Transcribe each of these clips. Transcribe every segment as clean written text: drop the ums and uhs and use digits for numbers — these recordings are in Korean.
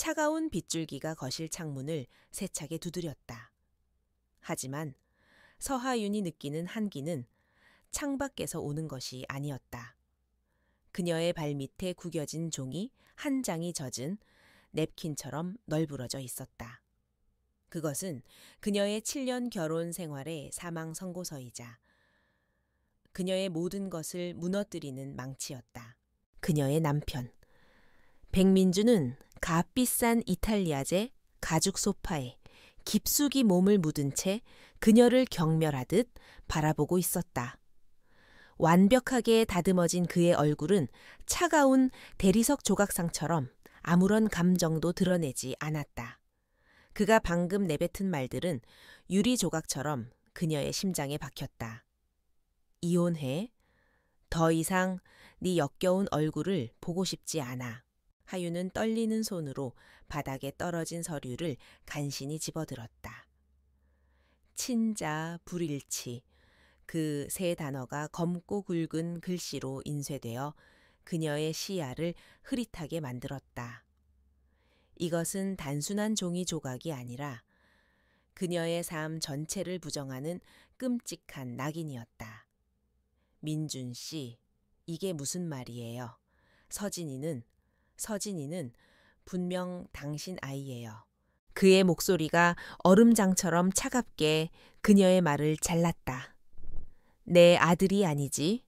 차가운 빗줄기가 거실 창문을 세차게 두드렸다. 하지만 서하윤이 느끼는 한기는 창밖에서 오는 것이 아니었다. 그녀의 발밑에 구겨진 종이 한 장이 젖은 냅킨처럼 널브러져 있었다. 그것은 그녀의 7년 결혼 생활의 사망 선고서이자 그녀의 모든 것을 무너뜨리는 망치였다. 그녀의 남편. 백민주는 값비싼 이탈리아제 가죽 소파에 깊숙이 몸을 묻은 채 그녀를 경멸하듯 바라보고 있었다. 완벽하게 다듬어진 그의 얼굴은 차가운 대리석 조각상처럼 아무런 감정도 드러내지 않았다. 그가 방금 내뱉은 말들은 유리 조각처럼 그녀의 심장에 박혔다. 이혼해. 더 이상 네 역겨운 얼굴을 보고 싶지 않아. 하윤은 떨리는 손으로 바닥에 떨어진 서류를 간신히 집어들었다. 친자, 불일치. 그 세 단어가 검고 굵은 글씨로 인쇄되어 그녀의 시야를 흐릿하게 만들었다. 이것은 단순한 종이 조각이 아니라 그녀의 삶 전체를 부정하는 끔찍한 낙인이었다. 민준 씨, 이게 무슨 말이에요? 서진이는 분명 당신 아이예요. 그의 목소리가 얼음장처럼 차갑게 그녀의 말을 잘랐다. 내 아들이 아니지.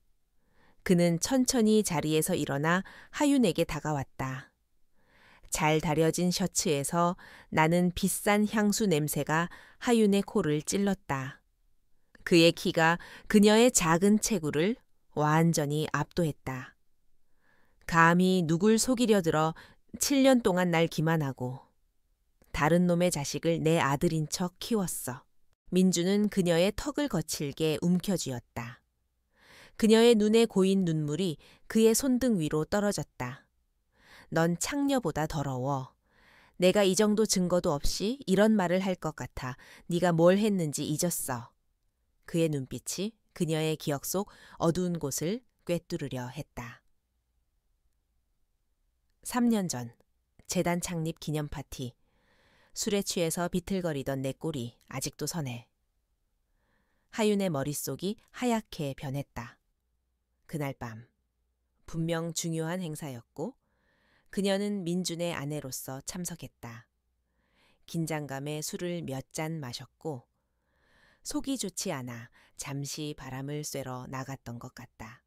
그는 천천히 자리에서 일어나 하윤에게 다가왔다. 잘 다려진 셔츠에서 나는 비싼 향수 냄새가 하윤의 코를 찔렀다. 그의 키가 그녀의 작은 체구를 완전히 압도했다. 감히 누굴 속이려 들어 7년 동안 날 기만하고 다른 놈의 자식을 내 아들인 척 키웠어. 민주는 그녀의 턱을 거칠게 움켜쥐었다. 그녀의 눈에 고인 눈물이 그의 손등 위로 떨어졌다. 넌 창녀보다 더러워. 내가 이 정도 증거도 없이 이런 말을 할 것 같아 네가 뭘 했는지 잊었어. 그의 눈빛이 그녀의 기억 속 어두운 곳을 꿰뚫으려 했다. 3년 전 재단 창립 기념 파티. 술에 취해서 비틀거리던 내 꼴이 아직도 서네. 하윤의 머릿속이 하얗게 변했다. 그날 밤 분명 중요한 행사였고 그녀는 민준의 아내로서 참석했다. 긴장감에 술을 몇 잔 마셨고 속이 좋지 않아 잠시 바람을 쐬러 나갔던 것 같다.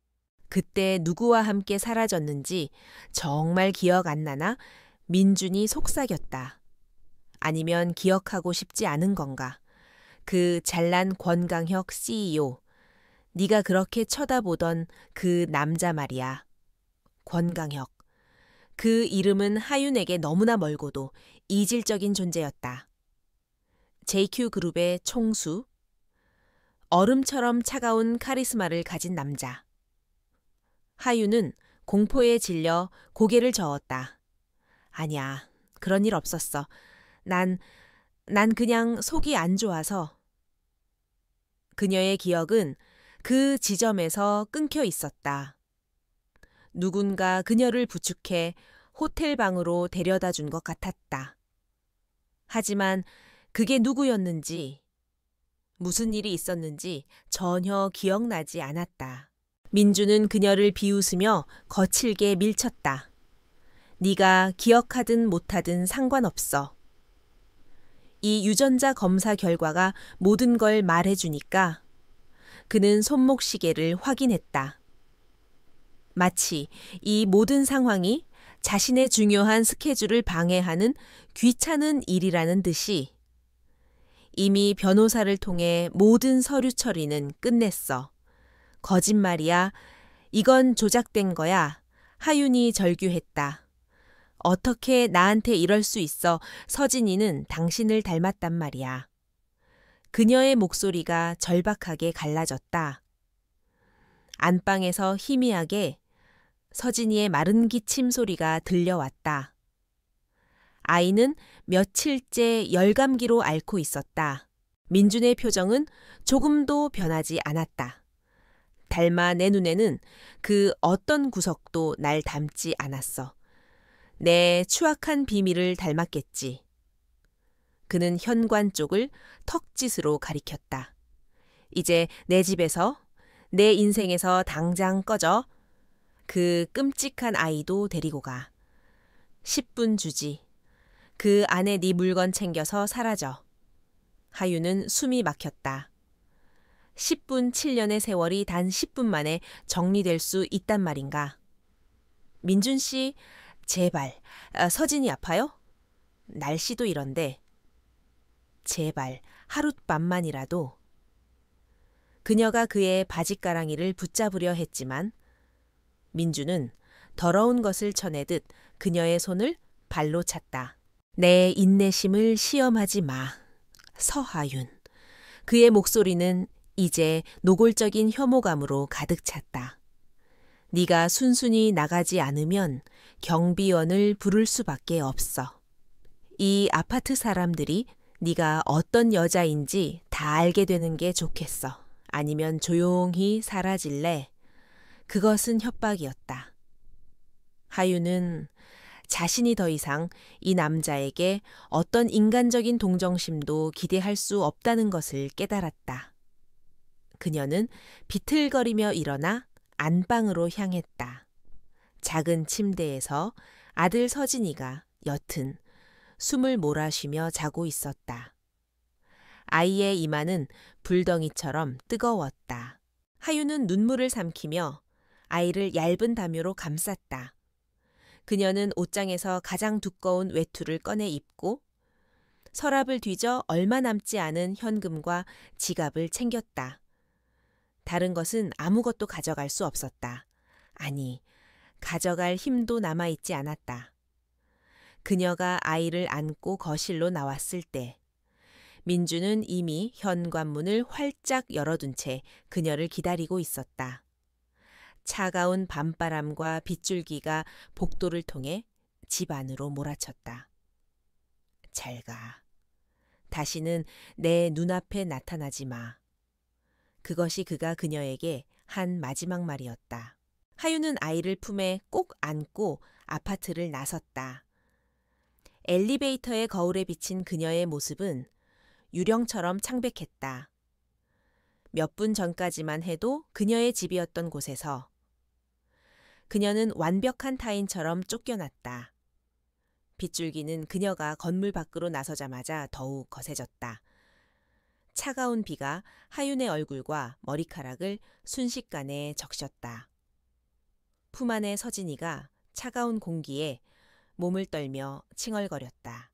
그때 누구와 함께 사라졌는지 정말 기억 안 나나 민준이 속삭였다. 아니면 기억하고 싶지 않은 건가? 그 잘난 권강혁 CEO. 네가 그렇게 쳐다보던 그 남자 말이야. 권강혁. 그 이름은 하윤에게 너무나 멀고도 이질적인 존재였다. JQ그룹의 총수. 얼음처럼 차가운 카리스마를 가진 남자. 하윤은 공포에 질려 고개를 저었다. 아니야, 그런 일 없었어. 난 그냥 속이 안 좋아서. 그녀의 기억은 그 지점에서 끊겨 있었다. 누군가 그녀를 부축해 호텔 방으로 데려다 준 것 같았다. 하지만 그게 누구였는지, 무슨 일이 있었는지 전혀 기억나지 않았다. 민주는 그녀를 비웃으며 거칠게 밀쳤다. 네가 기억하든 못하든 상관없어. 이 유전자 검사 결과가 모든 걸 말해주니까 그는 손목시계를 확인했다. 마치 이 모든 상황이 자신의 중요한 스케줄을 방해하는 귀찮은 일이라는 듯이 이미 변호사를 통해 모든 서류 처리는 끝냈어. 거짓말이야. 이건 조작된 거야. 하윤이 절규했다. 어떻게 나한테 이럴 수 있어. 서진이는 당신을 닮았단 말이야. 그녀의 목소리가 절박하게 갈라졌다. 안방에서 희미하게 서진이의 마른 기침 소리가 들려왔다. 아이는 며칠째 열감기로 앓고 있었다. 민준의 표정은 조금도 변하지 않았다. 닮아 내 눈에는 그 어떤 구석도 날 닮지 않았어. 내 추악한 비밀을 닮았겠지. 그는 현관 쪽을 턱짓으로 가리켰다. 이제 내 집에서, 내 인생에서 당장 꺼져. 그 끔찍한 아이도 데리고 가. 10분 주지. 그 안에 네 물건 챙겨서 사라져. 하유는 숨이 막혔다. 10분 7년의 세월이 단 10분 만에 정리될 수 있단 말인가. 민준 씨, 제발, 서진이 아파요? 날씨도 이런데. 제발, 하룻밤만이라도. 그녀가 그의 바짓가랑이를 붙잡으려 했지만 민주는 더러운 것을 쳐내듯 그녀의 손을 발로 찼다. 내 인내심을 시험하지 마. 서하윤. 그의 목소리는 이제 노골적인 혐오감으로 가득 찼다. 네가 순순히 나가지 않으면 경비원을 부를 수밖에 없어. 이 아파트 사람들이 네가 어떤 여자인지 다 알게 되는 게 좋겠어. 아니면 조용히 사라질래? 그것은 협박이었다. 하유는 자신이 더 이상 이 남자에게 어떤 인간적인 동정심도 기대할 수 없다는 것을 깨달았다. 그녀는 비틀거리며 일어나 안방으로 향했다. 작은 침대에서 아들 서진이가 옅은 숨을 몰아쉬며 자고 있었다. 아이의 이마는 불덩이처럼 뜨거웠다. 하유는 눈물을 삼키며 아이를 얇은 담요로 감쌌다. 그녀는 옷장에서 가장 두꺼운 외투를 꺼내 입고 서랍을 뒤져 얼마 남지 않은 현금과 지갑을 챙겼다. 다른 것은 아무것도 가져갈 수 없었다. 아니, 가져갈 힘도 남아있지 않았다. 그녀가 아이를 안고 거실로 나왔을 때 민주는 이미 현관문을 활짝 열어둔 채 그녀를 기다리고 있었다. 차가운 밤바람과 빗줄기가 복도를 통해 집 안으로 몰아쳤다. 잘 가. 다시는 내 눈앞에 나타나지 마. 그것이 그가 그녀에게 한 마지막 말이었다. 하유는 아이를 품에 꼭 안고 아파트를 나섰다. 엘리베이터의 거울에 비친 그녀의 모습은 유령처럼 창백했다. 몇 분 전까지만 해도 그녀의 집이었던 곳에서 그녀는 완벽한 타인처럼 쫓겨났다. 빗줄기는 그녀가 건물 밖으로 나서자마자 더욱 거세졌다. 차가운 비가 하윤의 얼굴과 머리카락을 순식간에 적셨다. 품 안의 서진이가 차가운 공기에 몸을 떨며 칭얼거렸다.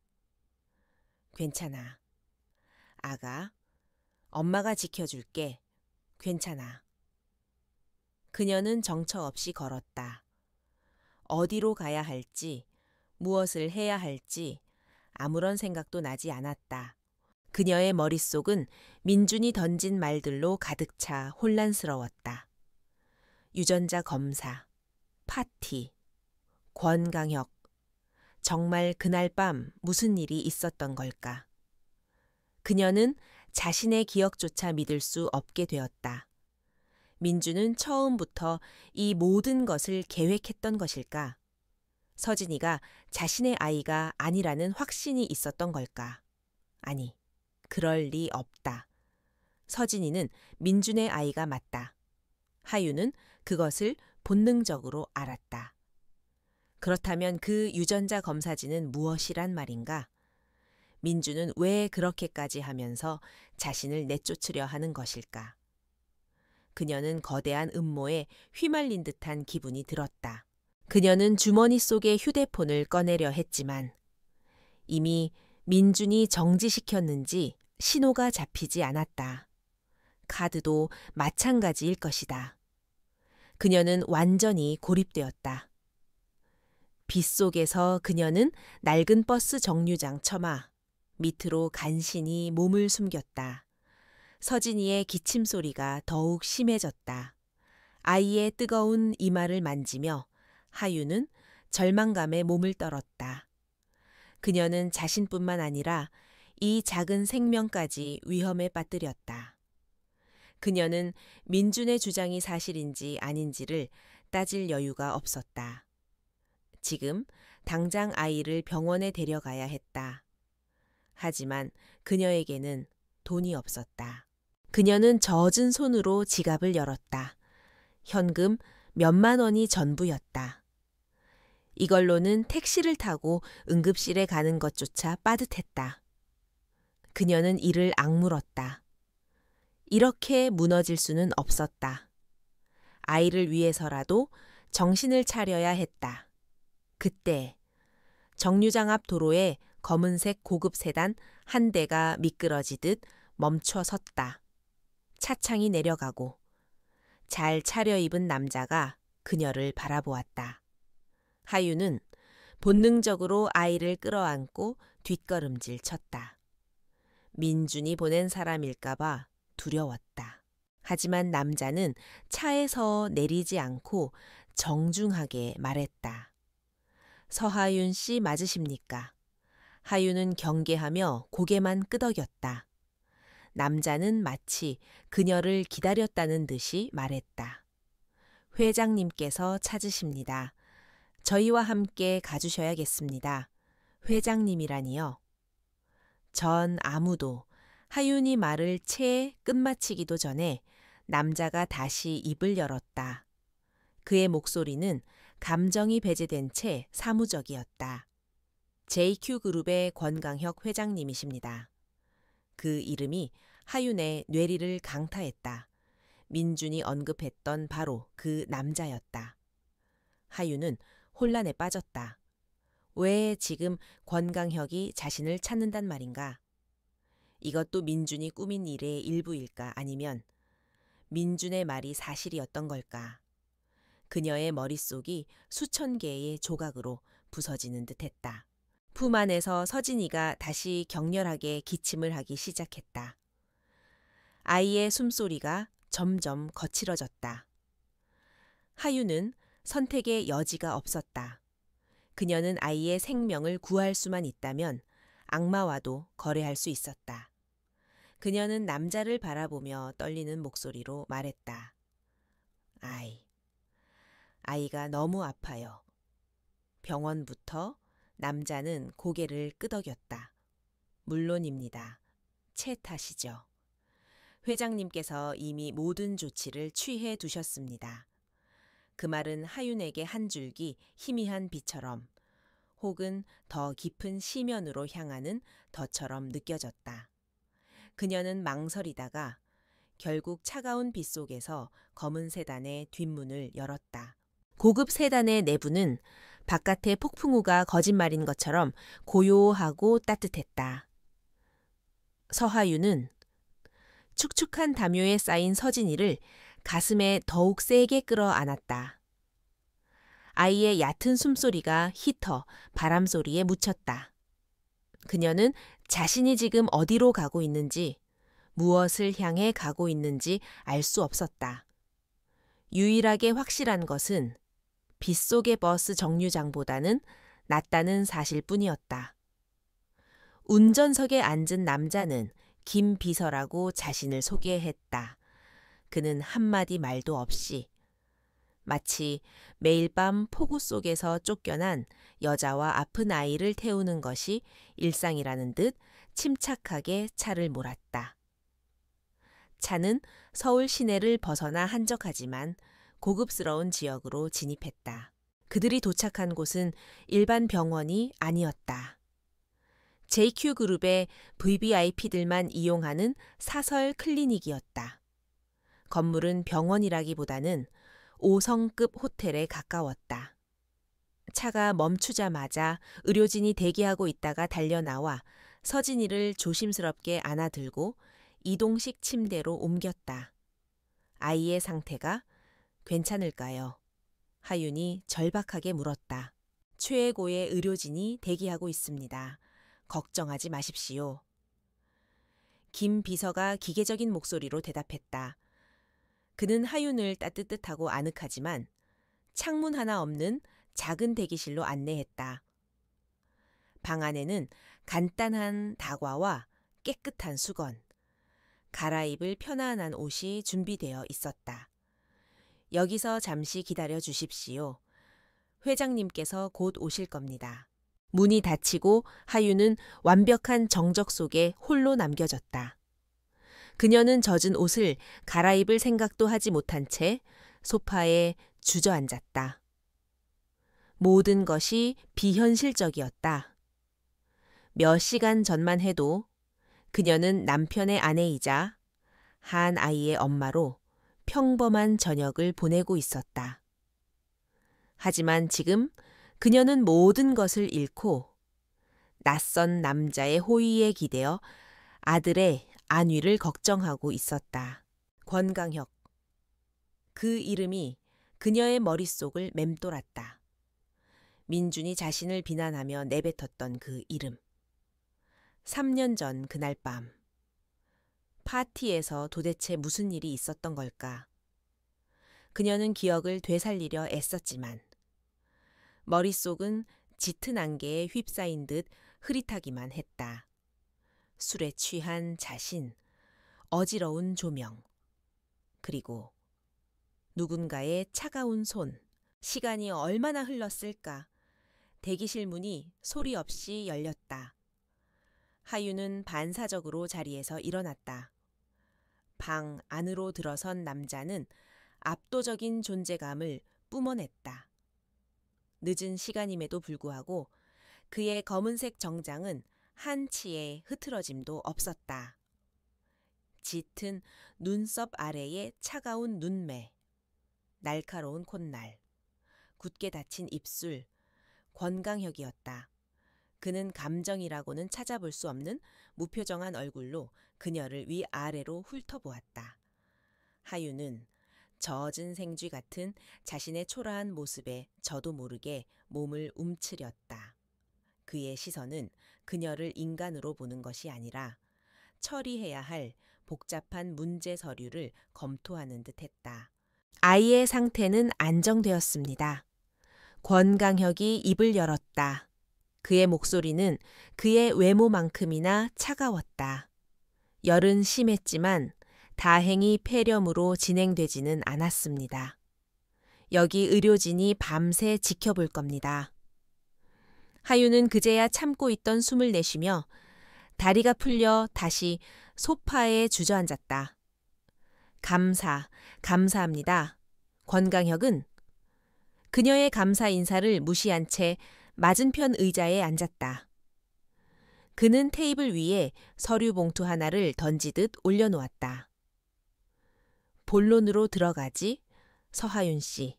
괜찮아. 아가, 엄마가 지켜줄게. 괜찮아. 그녀는 정처 없이 걸었다. 어디로 가야 할지, 무엇을 해야 할지 아무런 생각도 나지 않았다. 그녀의 머릿속은 민준이 던진 말들로 가득 차 혼란스러웠다. 유전자 검사, 파티, 권강혁. 정말 그날 밤 무슨 일이 있었던 걸까? 그녀는 자신의 기억조차 믿을 수 없게 되었다. 민주는 처음부터 이 모든 것을 계획했던 것일까? 서진이가 자신의 아이가 아니라는 확신이 있었던 걸까? 아니, 그럴 리 없다. 서진이는 민준의 아이가 맞다. 하유는 그것을 본능적으로 알았다. 그렇다면 그 유전자 검사지는 무엇이란 말인가? 민주는 왜 그렇게까지 하면서 자신을 내쫓으려 하는 것일까? 그녀는 거대한 음모에 휘말린 듯한 기분이 들었다. 그녀는 주머니 속의 휴대폰을 꺼내려 했지만 이미 민준이 정지시켰는지 신호가 잡히지 않았다. 카드도 마찬가지일 것이다. 그녀는 완전히 고립되었다. 빗속에서 그녀는 낡은 버스 정류장 처마 밑으로 간신히 몸을 숨겼다. 서진이의 기침 소리가 더욱 심해졌다. 아이의 뜨거운 이마를 만지며 하유는 절망감에 몸을 떨었다. 그녀는 자신뿐만 아니라 이 작은 생명까지 위험에 빠뜨렸다. 그녀는 민준의 주장이 사실인지 아닌지를 따질 여유가 없었다. 지금 당장 아이를 병원에 데려가야 했다. 하지만 그녀에게는 돈이 없었다. 그녀는 젖은 손으로 지갑을 열었다. 현금 몇만 원이 전부였다. 이걸로는 택시를 타고 응급실에 가는 것조차 빠듯했다. 그녀는 이를 악물었다. 이렇게 무너질 수는 없었다. 아이를 위해서라도 정신을 차려야 했다. 그때 정류장 앞 도로에 검은색 고급 세단 한 대가 미끄러지듯 멈춰 섰다. 차창이 내려가고 잘 차려입은 남자가 그녀를 바라보았다. 하윤은 본능적으로 아이를 끌어안고 뒷걸음질 쳤다. 민준이 보낸 사람일까봐 두려웠다. 하지만 남자는 차에서 내리지 않고 정중하게 말했다. 서하윤 씨 맞으십니까? 하윤은 경계하며 고개만 끄덕였다. 남자는 마치 그녀를 기다렸다는 듯이 말했다. 회장님께서 찾으십니다. 저희와 함께 가주셔야겠습니다. 회장님이라니요. 전 아무도 하윤이 말을 채 끝마치기도 전에 남자가 다시 입을 열었다. 그의 목소리는 감정이 배제된 채 사무적이었다. JQ그룹의 권강혁 회장님이십니다. 그 이름이 하윤의 뇌리를 강타했다. 민준이 언급했던 바로 그 남자였다. 하윤은 혼란에 빠졌다. 왜 지금 권강혁이 자신을 찾는단 말인가? 이것도 민준이 꾸민 일의 일부일까? 아니면 민준의 말이 사실이었던 걸까? 그녀의 머릿속이 수천 개의 조각으로 부서지는 듯했다. 품 안에서 서진이가 다시 격렬하게 기침을 하기 시작했다. 아이의 숨소리가 점점 거칠어졌다. 하윤은 선택의 여지가 없었다. 그녀는 아이의 생명을 구할 수만 있다면 악마와도 거래할 수 있었다. 그녀는 남자를 바라보며 떨리는 목소리로 말했다. 아이가 너무 아파요. 병원부터 남자는 고개를 끄덕였다. 물론입니다. 채 탓이죠. 회장님께서 이미 모든 조치를 취해 두셨습니다. 그 말은 하윤에게 한 줄기 희미한 빛처럼 혹은 더 깊은 시면으로 향하는 덫처럼 느껴졌다. 그녀는 망설이다가 결국 차가운 빛 속에서 검은 세단의 뒷문을 열었다. 고급 세단의 내부는 바깥의 폭풍우가 거짓말인 것처럼 고요하고 따뜻했다. 서하윤은 축축한 담요에 쌓인 서진이를 가슴에 더욱 세게 끌어안았다. 아이의 얕은 숨소리가 히터, 바람소리에 묻혔다. 그녀는 자신이 지금 어디로 가고 있는지, 무엇을 향해 가고 있는지 알 수 없었다. 유일하게 확실한 것은 빗속의 버스 정류장보다는 낫다는 사실뿐이었다. 운전석에 앉은 남자는 김 비서라고 자신을 소개했다. 그는 한마디 말도 없이 마치 매일 밤 폭우 속에서 쫓겨난 여자와 아픈 아이를 태우는 것이 일상이라는 듯 침착하게 차를 몰았다. 차는 서울 시내를 벗어나 한적하지만 고급스러운 지역으로 진입했다. 그들이 도착한 곳은 일반 병원이 아니었다. JQ그룹의 VVIP들만 이용하는 사설 클리닉이었다. 건물은 병원이라기보다는 5성급 호텔에 가까웠다. 차가 멈추자마자 의료진이 대기하고 있다가 달려나와 서진이를 조심스럽게 안아들고 이동식 침대로 옮겼다. 아이의 상태가 괜찮을까요? 하윤이 절박하게 물었다. 최고의 의료진이 대기하고 있습니다. 걱정하지 마십시오. 김 비서가 기계적인 목소리로 대답했다. 그는 하윤을 따뜻하고 아늑하지만 창문 하나 없는 작은 대기실로 안내했다. 방 안에는 간단한 다과와 깨끗한 수건, 갈아입을 편안한 옷이 준비되어 있었다. 여기서 잠시 기다려 주십시오. 회장님께서 곧 오실 겁니다. 문이 닫히고 하윤은 완벽한 정적 속에 홀로 남겨졌다. 그녀는 젖은 옷을 갈아입을 생각도 하지 못한 채 소파에 주저앉았다. 모든 것이 비현실적이었다. 몇 시간 전만 해도 그녀는 남편의 아내이자 한 아이의 엄마로 평범한 저녁을 보내고 있었다. 하지만 지금 그녀는 모든 것을 잃고 낯선 남자의 호의에 기대어 아들의 안위를 걱정하고 있었다. 권강혁. 그 이름이 그녀의 머릿속을 맴돌았다. 민준이 자신을 비난하며 내뱉었던 그 이름. 3년 전 그날 밤. 파티에서 도대체 무슨 일이 있었던 걸까? 그녀는 기억을 되살리려 애썼지만 머릿속은 짙은 안개에 휩싸인 듯 흐릿하기만 했다. 술에 취한 자신, 어지러운 조명, 그리고 누군가의 차가운 손. 시간이 얼마나 흘렀을까? 대기실 문이 소리 없이 열렸다. 하윤은 반사적으로 자리에서 일어났다. 방 안으로 들어선 남자는 압도적인 존재감을 뿜어냈다. 늦은 시간임에도 불구하고 그의 검은색 정장은 한치의 흐트러짐도 없었다. 짙은 눈썹 아래의 차가운 눈매, 날카로운 콧날, 굳게 닫힌 입술, 권강혁이었다. 그는 감정이라고는 찾아볼 수 없는 무표정한 얼굴로 그녀를 위아래로 훑어보았다. 하윤은 젖은 생쥐 같은 자신의 초라한 모습에 저도 모르게 몸을 움츠렸다. 그의 시선은 그녀를 인간으로 보는 것이 아니라 처리해야 할 복잡한 문제 서류를 검토하는 듯했다. 아이의 상태는 안정되었습니다. 권강혁이 입을 열었다. 그의 목소리는 그의 외모만큼이나 차가웠다. 열은 심했지만 다행히 폐렴으로 진행되지는 않았습니다. 여기 의료진이 밤새 지켜볼 겁니다. 하윤은 그제야 참고 있던 숨을 내쉬며 다리가 풀려 다시 소파에 주저앉았다. 감사합니다. 권강혁은 그녀의 감사 인사를 무시한 채 맞은편 의자에 앉았다. 그는 테이블 위에 서류 봉투 하나를 던지듯 올려놓았다. 본론으로 들어가지, 서하윤 씨.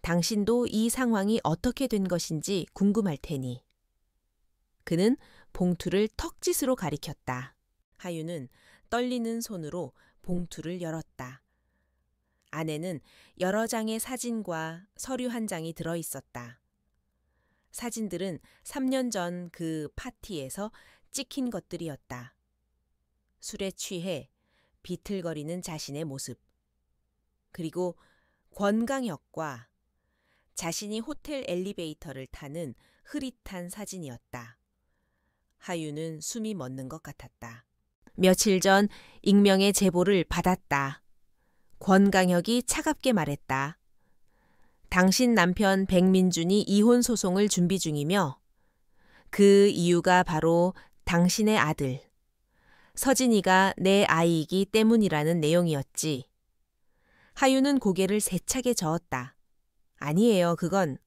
당신도 이 상황이 어떻게 된 것인지 궁금할 테니. 그는 봉투를 턱짓으로 가리켰다. 하윤은 떨리는 손으로 봉투를 열었다. 안에는 여러 장의 사진과 서류 한 장이 들어 있었다. 사진들은 3년 전 그 파티에서 찍힌 것들이었다. 술에 취해 비틀거리는 자신의 모습. 그리고 권강혁과 자신이 호텔 엘리베이터를 타는 흐릿한 사진이었다. 하윤은 숨이 멎는 것 같았다. 며칠 전 익명의 제보를 받았다. 권강혁이 차갑게 말했다. 당신 남편 백민준이 이혼 소송을 준비 중이며 그 이유가 바로 당신의 아들 서진이가 내 아이이기 때문이라는 내용이었지. 하윤은 고개를 세차게 저었다. 아니에요. 그건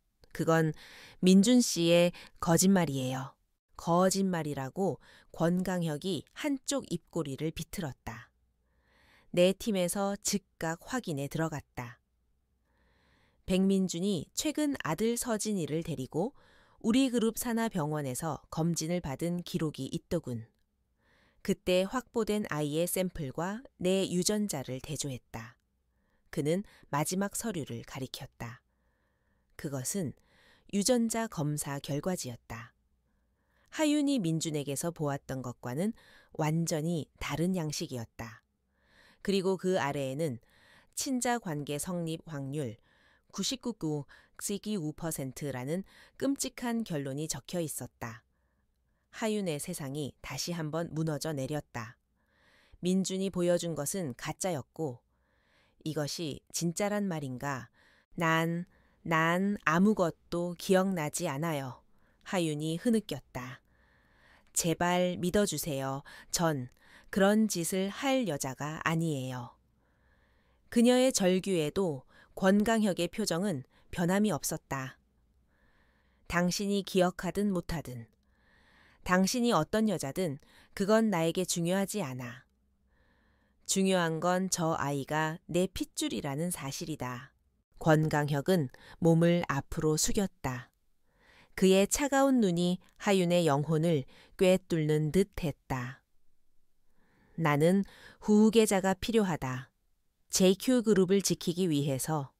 민준 씨의 거짓말이에요. 거짓말이라고 권강혁이 한쪽 입꼬리를 비틀었다. 내 팀에서 즉각 확인에 들어갔다. 백민준이 최근 아들 서진이를 데리고 우리 그룹 산하 병원에서 검진을 받은 기록이 있더군. 그때 확보된 아이의 샘플과 내 유전자를 대조했다. 그는 마지막 서류를 가리켰다. 그것은 유전자 검사 결과지였다. 하윤이 민준에게서 보았던 것과는 완전히 다른 양식이었다. 그리고 그 아래에는 친자 관계 성립 확률 99.9%라는 끔찍한 결론이 적혀 있었다. 하윤의 세상이 다시 한번 무너져 내렸다. 민준이 보여준 것은 가짜였고 이것이 진짜란 말인가? 난 난 아무것도 기억나지 않아요. 하윤이 흐느꼈다. 제발 믿어주세요. 전 그런 짓을 할 여자가 아니에요. 그녀의 절규에도 권강혁의 표정은 변함이 없었다. 당신이 기억하든 못하든, 당신이 어떤 여자든 그건 나에게 중요하지 않아. 중요한 건 저 아이가 내 핏줄이라는 사실이다. 권강혁은 몸을 앞으로 숙였다. 그의 차가운 눈이 하윤의 영혼을 꿰뚫는 듯 했다. 나는 후계자가 필요하다. JQ그룹을 지키기 위해서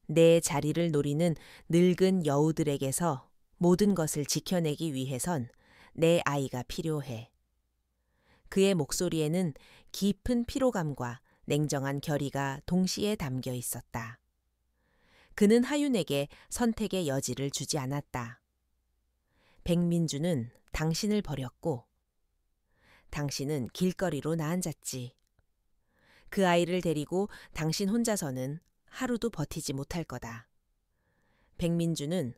내 자리를 노리는 늙은 여우들에게서 모든 것을 지켜내기 위해선 내 아이가 필요해. 그의 목소리에는 깊은 피로감과 냉정한 결의가 동시에 담겨 있었다. 그는 하윤에게 선택의 여지를 주지 않았다. 백민주는 당신을 버렸고 당신은 길거리로 나앉았지. 그 아이를 데리고 당신 혼자서는 하루도 버티지 못할 거다. 백민주는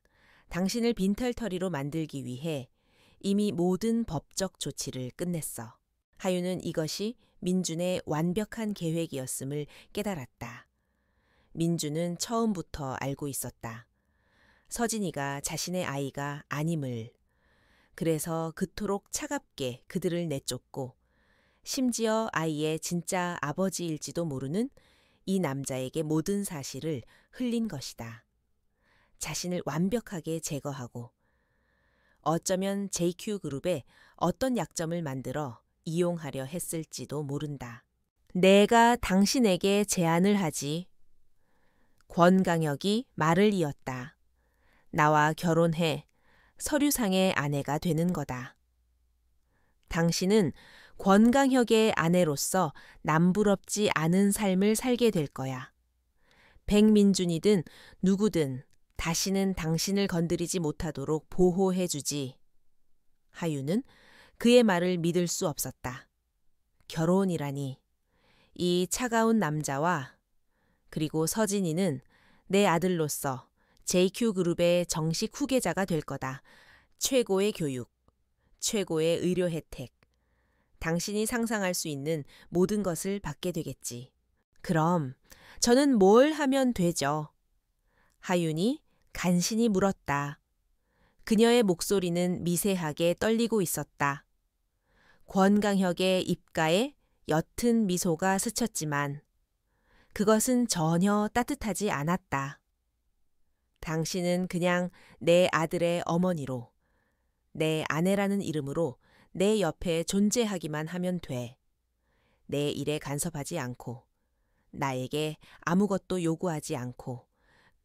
당신을 빈털터리로 만들기 위해 이미 모든 법적 조치를 끝냈어. 하윤은 이것이 민준의 완벽한 계획이었음을 깨달았다. 민준은 처음부터 알고 있었다. 서진이가 자신의 아이가 아님을. 그래서 그토록 차갑게 그들을 내쫓고 심지어 아이의 진짜 아버지일지도 모르는 이 남자에게 모든 사실을 흘린 것이다. 자신을 완벽하게 제거하고 어쩌면 JQ그룹에 어떤 약점을 만들어 이용하려 했을지도 모른다. 내가 당신에게 제안을 하지. 권강혁이 말을 이었다. 나와 결혼해 서류상의 아내가 되는 거다. 당신은 권강혁의 아내로서 남부럽지 않은 삶을 살게 될 거야. 백민준이든 누구든 다시는 당신을 건드리지 못하도록 보호해주지. 하윤은 그의 말을 믿을 수 없었다. 결혼이라니. 이 차가운 남자와 그리고 서진이는 내 아들로서 JQ그룹의 정식 후계자가 될 거다. 최고의 교육, 최고의 의료 혜택, 당신이 상상할 수 있는 모든 것을 받게 되겠지. 그럼 저는 뭘 하면 되죠? 하윤이 간신히 물었다. 그녀의 목소리는 미세하게 떨리고 있었다. 권강혁의 입가에 옅은 미소가 스쳤지만 그것은 전혀 따뜻하지 않았다. 당신은 그냥 내 아들의 어머니로, 내 아내라는 이름으로 내 옆에 존재하기만 하면 돼. 내 일에 간섭하지 않고, 나에게 아무것도 요구하지 않고,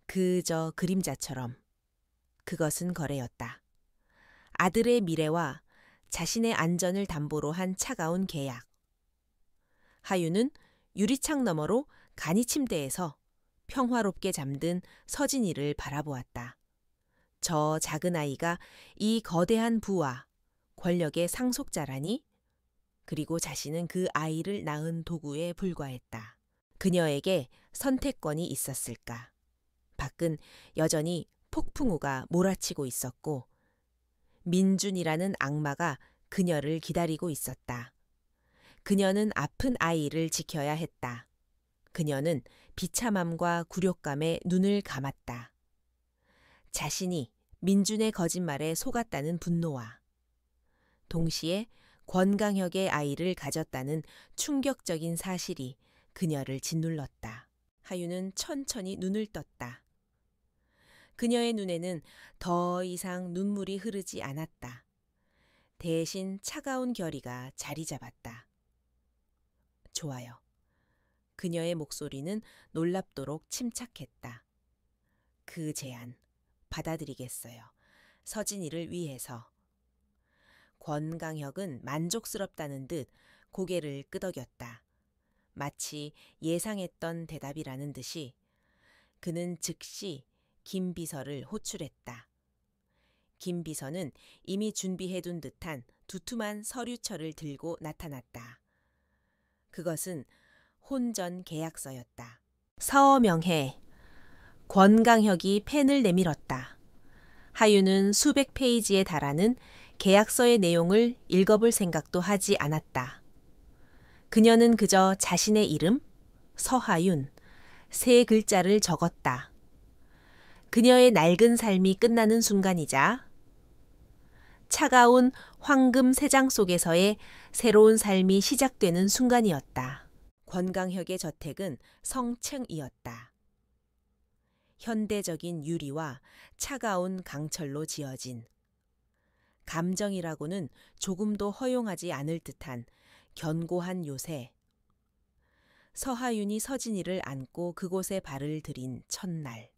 그저 그림자처럼. 그것은 거래였다. 아들의 미래와 자신의 안전을 담보로 한 차가운 계약. 하윤은 유리창 너머로 간이 침대에서 평화롭게 잠든 서진이를 바라보았다. 저 작은 아이가 이 거대한 부와 권력의 상속자라니? 그리고 자신은 그 아이를 낳은 도구에 불과했다. 그녀에게 선택권이 있었을까? 밖은 여전히 폭풍우가 몰아치고 있었고 민준이라는 악마가 그녀를 기다리고 있었다. 그녀는 아픈 아이를 지켜야 했다. 그녀는 비참함과 굴욕감에 눈을 감았다. 자신이 민준의 거짓말에 속았다는 분노와 동시에 권강혁의 아이를 가졌다는 충격적인 사실이 그녀를 짓눌렀다. 하윤은 천천히 눈을 떴다. 그녀의 눈에는 더 이상 눈물이 흐르지 않았다. 대신 차가운 결의가 자리 잡았다. 좋아요. 그녀의 목소리는 놀랍도록 침착했다. 그 제안 받아들이겠어요. 서진이를 위해서. 권강혁은 만족스럽다는 듯 고개를 끄덕였다. 마치 예상했던 대답이라는 듯이 그는 즉시 김 비서를 호출했다. 김 비서는 이미 준비해둔 듯한 두툼한 서류철을 들고 나타났다. 그것은 혼전 계약서였다. 서명해. 권강혁이 펜을 내밀었다. 하윤은 수백 페이지에 달하는 계약서의 내용을 읽어볼 생각도 하지 않았다. 그녀는 그저 자신의 이름, 서하윤, 세 글자를 적었다. 그녀의 낡은 삶이 끝나는 순간이자 차가운 황금 세장 속에서의 새로운 삶이 시작되는 순간이었다. 권강혁의 저택은 성층이었다. 현대적인 유리와 차가운 강철로 지어진, 감정이라고는 조금도 허용하지 않을 듯한 견고한 요새. 서하윤이 서진이를 안고 그곳에 발을 들인 첫날,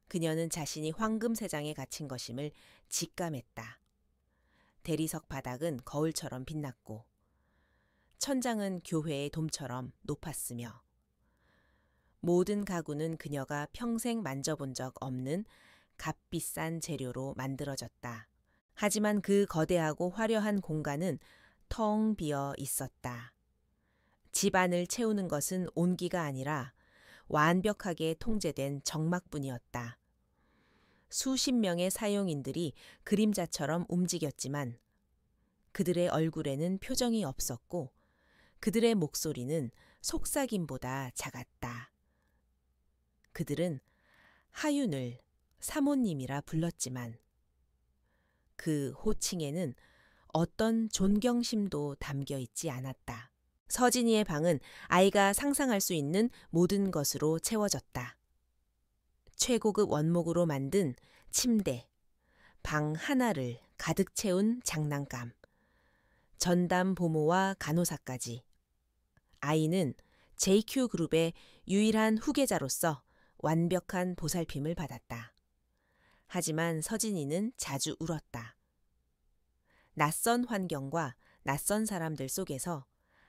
그녀는 자신이 황금세장에 갇힌 것임을 직감했다. 대리석 바닥은 거울처럼 빛났고 천장은 교회의 돔처럼 높았으며 모든 가구는 그녀가 평생 만져본 적 없는 값비싼 재료로 만들어졌다. 하지만 그 거대하고 화려한 공간은 텅 비어 있었다. 집안을 채우는 것은 온기가 아니라 완벽하게 통제된 정막뿐이었다. 수십 명의 사용인들이 그림자처럼 움직였지만 그들의 얼굴에는 표정이 없었고 그들의 목소리는 속삭임보다 작았다. 그들은 하윤을 사모님이라 불렀지만 그 호칭에는 어떤 존경심도 담겨 있지 않았다. 서진이의 방은 아이가 상상할 수 있는 모든 것으로 채워졌다. 최고급 원목으로 만든 침대, 방 하나를 가득 채운 장난감, 전담 보모와 간호사까지. 아이는 JQ그룹의 유일한 후계자로서 완벽한 보살핌을 받았다. 하지만 서진이는 자주 울었다. 낯선 환경과 낯선 사람들 속에서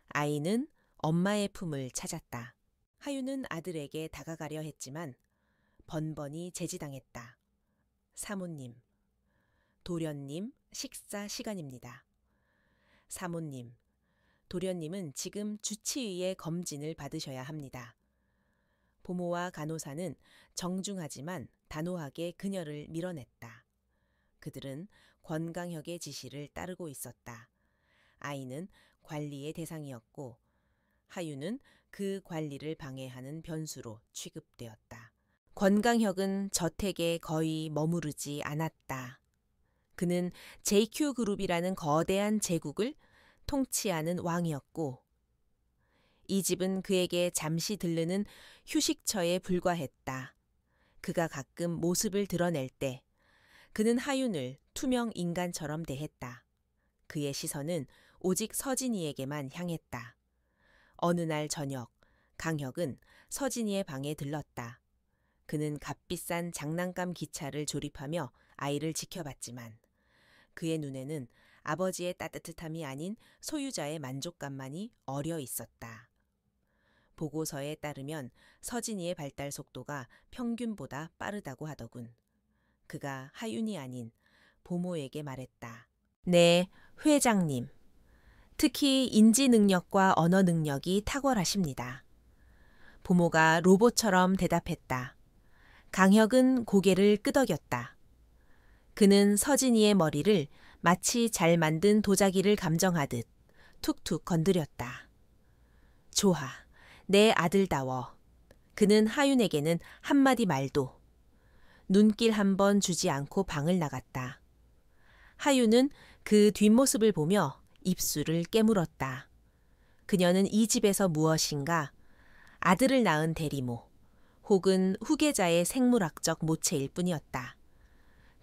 아이는 엄마의 품을 찾았다. 하윤은 아들에게 다가가려 했지만 번번이 제지당했다. 사모님, 도련님, 식사 시간입니다. 사모님, 도련님은 지금 주치의의 검진을 받으셔야 합니다. 보모와 간호사는 정중하지만 단호하게 그녀를 밀어냈다. 그들은 권강혁의 지시를 따르고 있었다. 아이는 관리의 대상이었고 하윤은 그 관리를 방해하는 변수로 취급되었다. 권강혁은 저택에 거의 머무르지 않았다. 그는 JQ그룹이라는 거대한 제국을 통치하는 왕이었고 이 집은 그에게 잠시 들르는 휴식처에 불과했다. 그가 가끔 모습을 드러낼 때 그는 하윤을 투명 인간처럼 대했다. 그의 시선은 오직 서진이에게만 향했다. 어느 날 저녁, 강혁은 서진이의 방에 들렀다. 그는 값비싼 장난감 기차를 조립하며 아이를 지켜봤지만 그의 눈에는 아버지의 따뜻함이 아닌 소유자의 만족감만이 어려 있었다. 보고서에 따르면 서진이의 발달 속도가 평균보다 빠르다고 하더군. 그가 하윤이 아닌 보모에게 말했다. 네, 회장님. 특히 인지 능력과 언어 능력이 탁월하십니다. 보모가 로봇처럼 대답했다. 강혁은 고개를 끄덕였다. 그는 서진이의 머리를 마치 잘 만든 도자기를 감정하듯 툭툭 건드렸다. 좋아, 내 아들다워. 그는 하윤에게는 한마디 말도, 눈길 한 번 주지 않고 방을 나갔다. 하윤은 그 뒷모습을 보며 입술을 깨물었다. 그녀는 이 집에서 무엇인가 아들을 낳은 대리모 혹은 후계자의 생물학적 모체일 뿐이었다.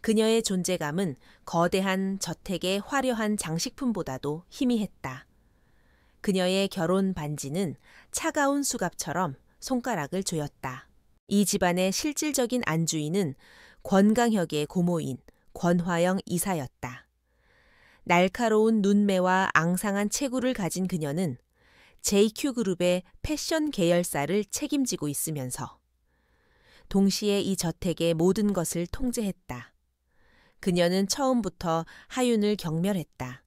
그녀의 존재감은 거대한 저택의 화려한 장식품보다도 희미했다. 그녀의 결혼 반지는 차가운 수갑처럼 손가락을 조였다. 이 집안의 실질적인 안주인은 권강혁의 고모인 권화영 이사였다. 날카로운 눈매와 앙상한 체구를 가진 그녀는 JQ그룹의 패션 계열사를 책임지고 있으면서 동시에 이 저택의 모든 것을 통제했다. 그녀는 처음부터 하윤을 경멸했다.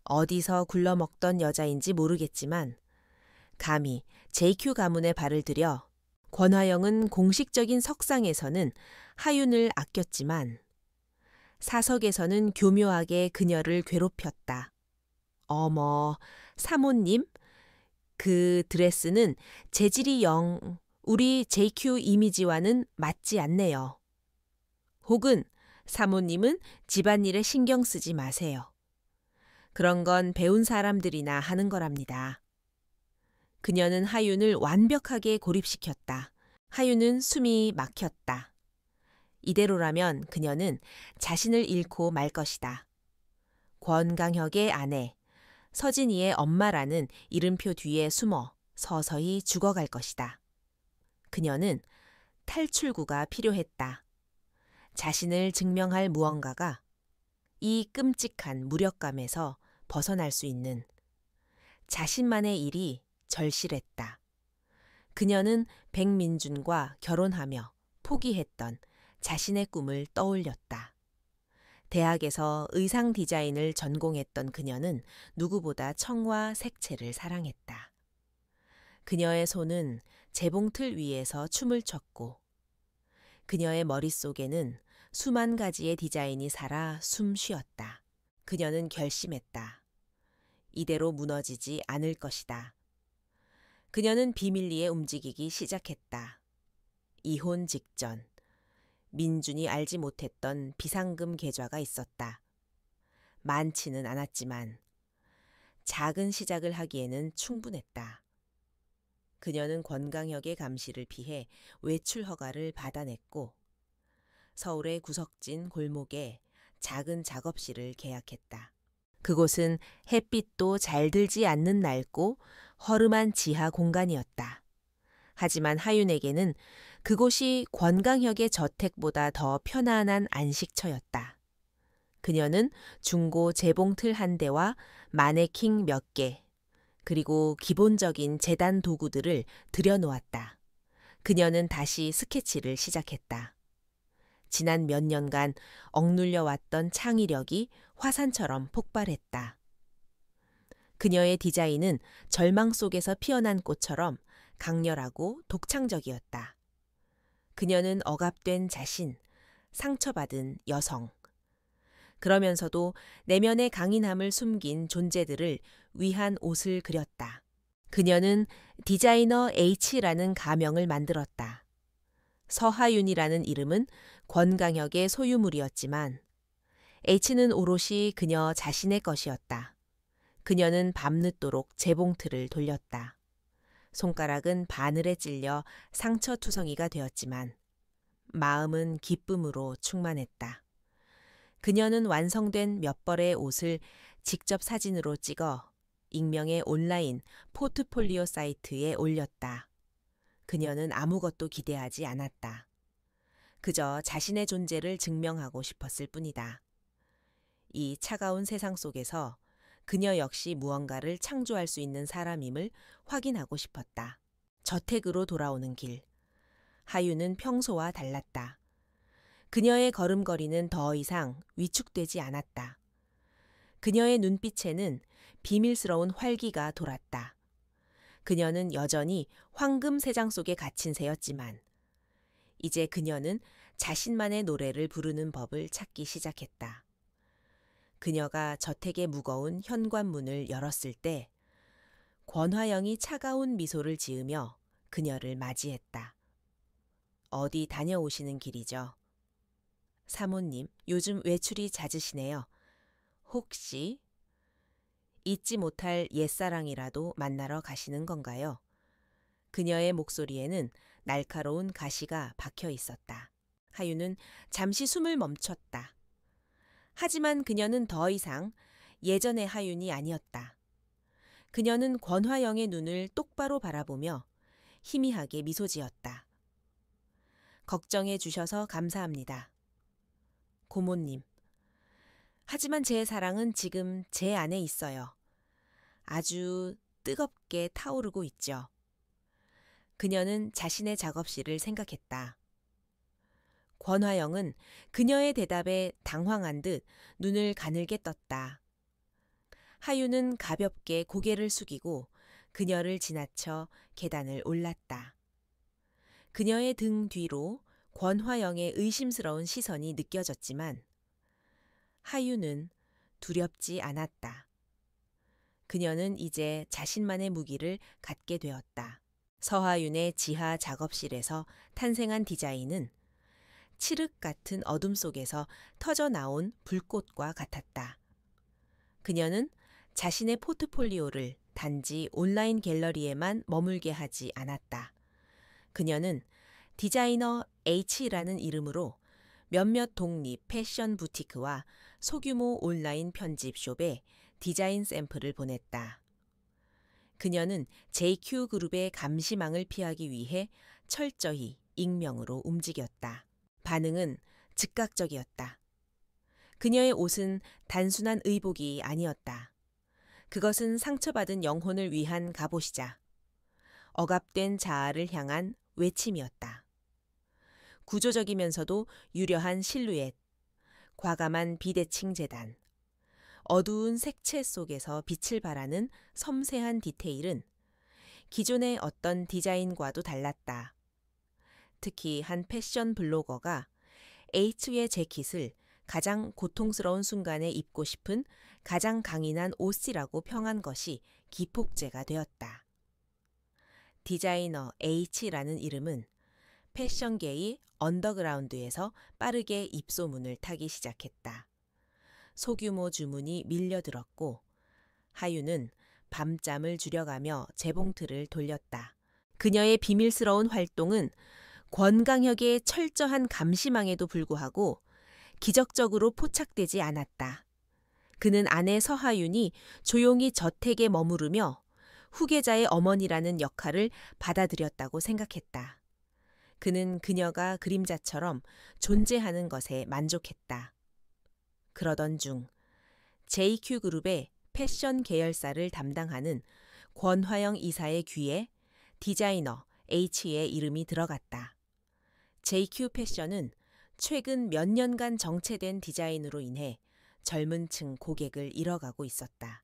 어디서 굴러먹던 여자인지 모르겠지만 감히 JQ 가문에 발을 들여 권화영은 공식적인 석상에서는 하윤을 아꼈지만 사석에서는 교묘하게 그녀를 괴롭혔다. 어머, 사모님, 그 드레스는 재질이 영 우리 JQ 이미지와는 맞지 않네요. 혹은 사모님은 집안일에 신경 쓰지 마세요. 그런 건 배운 사람들이나 하는 거랍니다. 그녀는 하윤을 완벽하게 고립시켰다. 하윤은 숨이 막혔다. 이대로라면 그녀는 자신을 잃고 말 것이다. 권강혁의 아내, 서진이의 엄마라는 이름표 뒤에 숨어 서서히 죽어갈 것이다. 그녀는 탈출구가 필요했다. 자신을 증명할 무언가가 이 끔찍한 무력감에서 벗어날 수 있는 자신만의 일이 절실했다. 그녀는 백민준과 결혼하며 포기했던 자신의 꿈을 떠올렸다. 대학에서 의상 디자인을 전공했던 그녀는 누구보다 청과 색채를 사랑했다. 그녀의 손은 재봉틀 위에서 춤을 췄고 그녀의 머릿속에는 수만 가지의 디자인이 살아 숨 쉬었다. 그녀는 결심했다. 이대로 무너지지 않을 것이다. 그녀는 비밀리에 움직이기 시작했다. 이혼 직전 민준이 알지 못했던 비상금 계좌가 있었다. 많지는 않았지만 작은 시작을 하기에는 충분했다. 그녀는 권강혁의 감시를 피해 외출 허가를 받아냈고 서울의 구석진 골목에 작은 작업실을 계약했다. 그곳은 햇빛도 잘 들지 않는 낡고 허름한 지하 공간이었다. 하지만 하윤에게는 그곳이 권강혁의 저택보다 더 편안한 안식처였다. 그녀는 중고 재봉틀 한 대와 마네킹 몇 개, 그리고 기본적인 재단 도구들을 들여놓았다. 그녀는 다시 스케치를 시작했다. 지난 몇 년간 억눌려 왔던 창의력이 화산처럼 폭발했다. 그녀의 디자인은 절망 속에서 피어난 꽃처럼 강렬하고 독창적이었다. 그녀는 억압된 자신, 상처받은 여성, 그러면서도 내면의 강인함을 숨긴 존재들을 위한 옷을 그렸다. 그녀는 디자이너 H라는 가명을 만들었다. 서하윤이라는 이름은 권강혁의 소유물이었지만 H는 오롯이 그녀 자신의 것이었다. 그녀는 밤늦도록 재봉틀을 돌렸다. 손가락은 바늘에 찔려 상처투성이가 되었지만 마음은 기쁨으로 충만했다. 그녀는 완성된 몇 벌의 옷을 직접 사진으로 찍어 익명의 온라인 포트폴리오 사이트에 올렸다. 그녀는 아무것도 기대하지 않았다. 그저 자신의 존재를 증명하고 싶었을 뿐이다. 이 차가운 세상 속에서 그녀 역시 무언가를 창조할 수 있는 사람임을 확인하고 싶었다. 저택으로 돌아오는 길. 하윤은 평소와 달랐다. 그녀의 걸음걸이는 더 이상 위축되지 않았다. 그녀의 눈빛에는 비밀스러운 활기가 돌았다. 그녀는 여전히 황금 세장 속에 갇힌 새였지만 이제 그녀는 자신만의 노래를 부르는 법을 찾기 시작했다. 그녀가 저택의 무거운 현관문을 열었을 때 권화영이 차가운 미소를 지으며 그녀를 맞이했다. 어디 다녀오시는 길이죠? 사모님, 요즘 외출이 잦으시네요. 혹시 잊지 못할 옛사랑이라도 만나러 가시는 건가요? 그녀의 목소리에는 날카로운 가시가 박혀 있었다. 하윤은 잠시 숨을 멈췄다. 하지만 그녀는 더 이상 예전의 하윤이 아니었다. 그녀는 권화영의 눈을 똑바로 바라보며 희미하게 미소 지었다. 걱정해 주셔서 감사합니다. 고모님. 하지만 제 사랑은 지금 제 안에 있어요. 아주 뜨겁게 타오르고 있죠. 그녀는 자신의 작업실을 생각했다. 권화영은 그녀의 대답에 당황한 듯 눈을 가늘게 떴다. 하윤은 가볍게 고개를 숙이고 그녀를 지나쳐 계단을 올랐다. 그녀의 등 뒤로 권화영의 의심스러운 시선이 느껴졌지만 하유는 두렵지 않았다. 그녀는 이제 자신만의 무기를 갖게 되었다. 서하윤의 지하 작업실에서 탄생한 디자인은 칠흑 같은 어둠 속에서 터져 나온 불꽃과 같았다. 그녀는 자신의 포트폴리오를 단지 온라인 갤러리에만 머물게 하지 않았다. 그녀는 디자이너 H라는 이름으로 몇몇 독립 패션 부티크와 소규모 온라인 편집숍에 디자인 샘플을 보냈다. 그녀는 JQ그룹의 감시망을 피하기 위해 철저히 익명으로 움직였다. 반응은 즉각적이었다. 그녀의 옷은 단순한 의복이 아니었다. 그것은 상처받은 영혼을 위한 갑옷이자 억압된 자아를 향한 외침이었다. 구조적이면서도 유려한 실루엣, 과감한 비대칭 재단, 어두운 색채 속에서 빛을 발하는 섬세한 디테일은 기존의 어떤 디자인과도 달랐다. 특히 한 패션 블로거가 H의 재킷을 가장 고통스러운 순간에 입고 싶은 가장 강인한 옷이라고 평한 것이 기폭제가 되었다. 디자이너 H라는 이름은 패션계의 언더그라운드에서 빠르게 입소문을 타기 시작했다. 소규모 주문이 밀려들었고 하유는 밤잠을 줄여가며 재봉틀을 돌렸다. 그녀의 비밀스러운 활동은 권강혁의 철저한 감시망에도 불구하고 기적적으로 포착되지 않았다. 그는 아내 서하윤이 조용히 저택에 머무르며 후계자의 어머니라는 역할을 받아들였다고 생각했다. 그는 그녀가 그림자처럼 존재하는 것에 만족했다. 그러던 중 JQ그룹의 패션 계열사를 담당하는 권화영 이사의 귀에 디자이너 H의 이름이 들어갔다. JQ 패션은 최근 몇 년간 정체된 디자인으로 인해 젊은 층 고객을 잃어가고 있었다.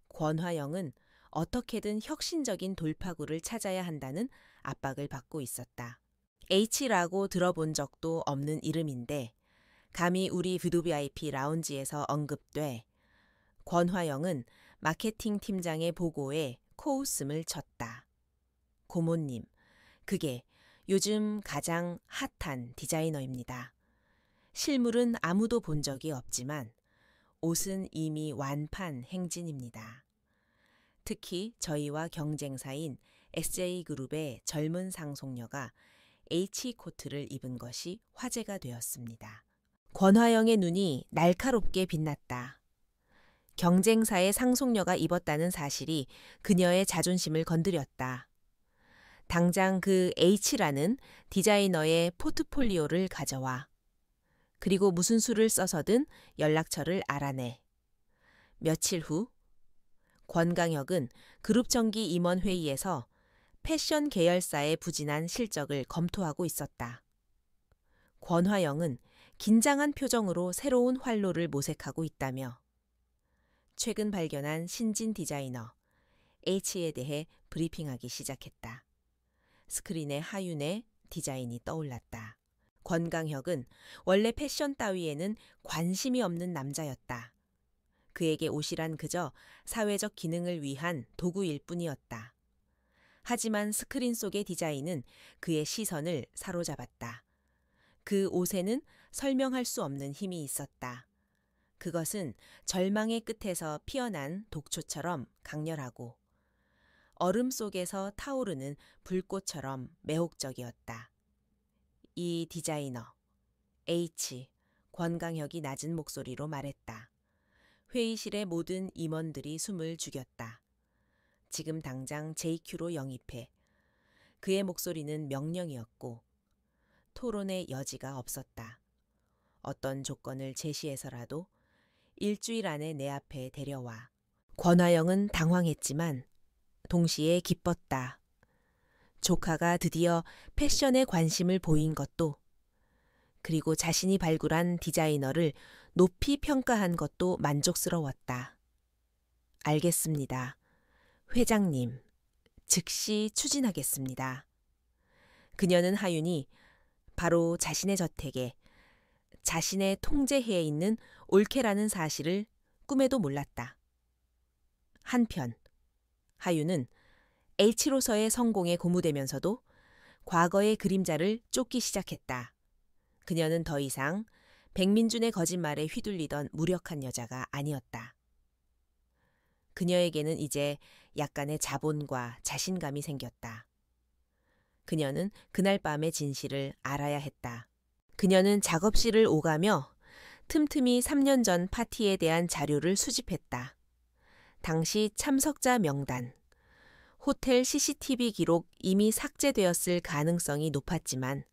권화영은 어떻게든 혁신적인 돌파구를 찾아야 한다는 압박을 받고 있었다. H라고 들어본 적도 없는 이름인데 감히 우리 VVIP 라운지에서 언급돼 권화영은 마케팅 팀장의 보고에 코웃음을 쳤다. 고모님, 그게 요즘 가장 핫한 디자이너입니다. 실물은 아무도 본 적이 없지만 옷은 이미 완판 행진입니다. 특히 저희와 경쟁사인 SJ그룹의 젊은 상속녀가 H코트를 입은 것이 화제가 되었습니다. 권화영의 눈이 날카롭게 빛났다. 경쟁사의 상속녀가 입었다는 사실이 그녀의 자존심을 건드렸다. 당장 그 H라는 디자이너의 포트폴리오를 가져와. 그리고 무슨 수를 써서든 연락처를 알아내. 며칠 후 권강혁은 그룹 정기 임원 회의에서 패션 계열사의 부진한 실적을 검토하고 있었다. 권화영은 긴장한 표정으로 새로운 활로를 모색하고 있다며 최근 발견한 신진 디자이너 H에 대해 브리핑하기 시작했다. 스크린에 하윤의 디자인이 떠올랐다. 권강혁은 원래 패션 따위에는 관심이 없는 남자였다. 그에게 옷이란 그저 사회적 기능을 위한 도구일 뿐이었다. 하지만 스크린 속의 디자인은 그의 시선을 사로잡았다. 그 옷에는 설명할 수 없는 힘이 있었다. 그것은 절망의 끝에서 피어난 독초처럼 강렬하고 얼음 속에서 타오르는 불꽃처럼 매혹적이었다. 이 디자이너, H, 권강혁이 낮은 목소리로 말했다. 회의실의 모든 임원들이 숨을 죽였다. 지금 당장 JQ로 영입해. 그의 목소리는 명령이었고 토론의 여지가 없었다. 어떤 조건을 제시해서라도 일주일 안에 내 앞에 데려와. 권화영은 당황했지만 동시에 기뻤다. 조카가 드디어 패션에 관심을 보인 것도, 그리고 자신이 발굴한 디자이너를 높이 평가한 것도 만족스러웠다. 알겠습니다. 회장님, 즉시 추진하겠습니다. 그녀는 하윤이 바로 자신의 저택에 자신의 통제해에 있는 올케라는 사실을 꿈에도 몰랐다. 한편 하윤은 H로서의 성공에 고무되면서도 과거의 그림자를 쫓기 시작했다. 그녀는 더 이상 백민준의 거짓말에 휘둘리던 무력한 여자가 아니었다. 그녀에게는 이제 약간의 자본과 자신감이 생겼다. 그녀는 그날 밤의 진실을 알아야 했다. 그녀는 작업실을 오가며 틈틈이 3년 전 파티에 대한 자료를 수집했다. 당시 참석자 명단, 호텔 CCTV 기록 이미 삭제되었을 가능성이 높았지만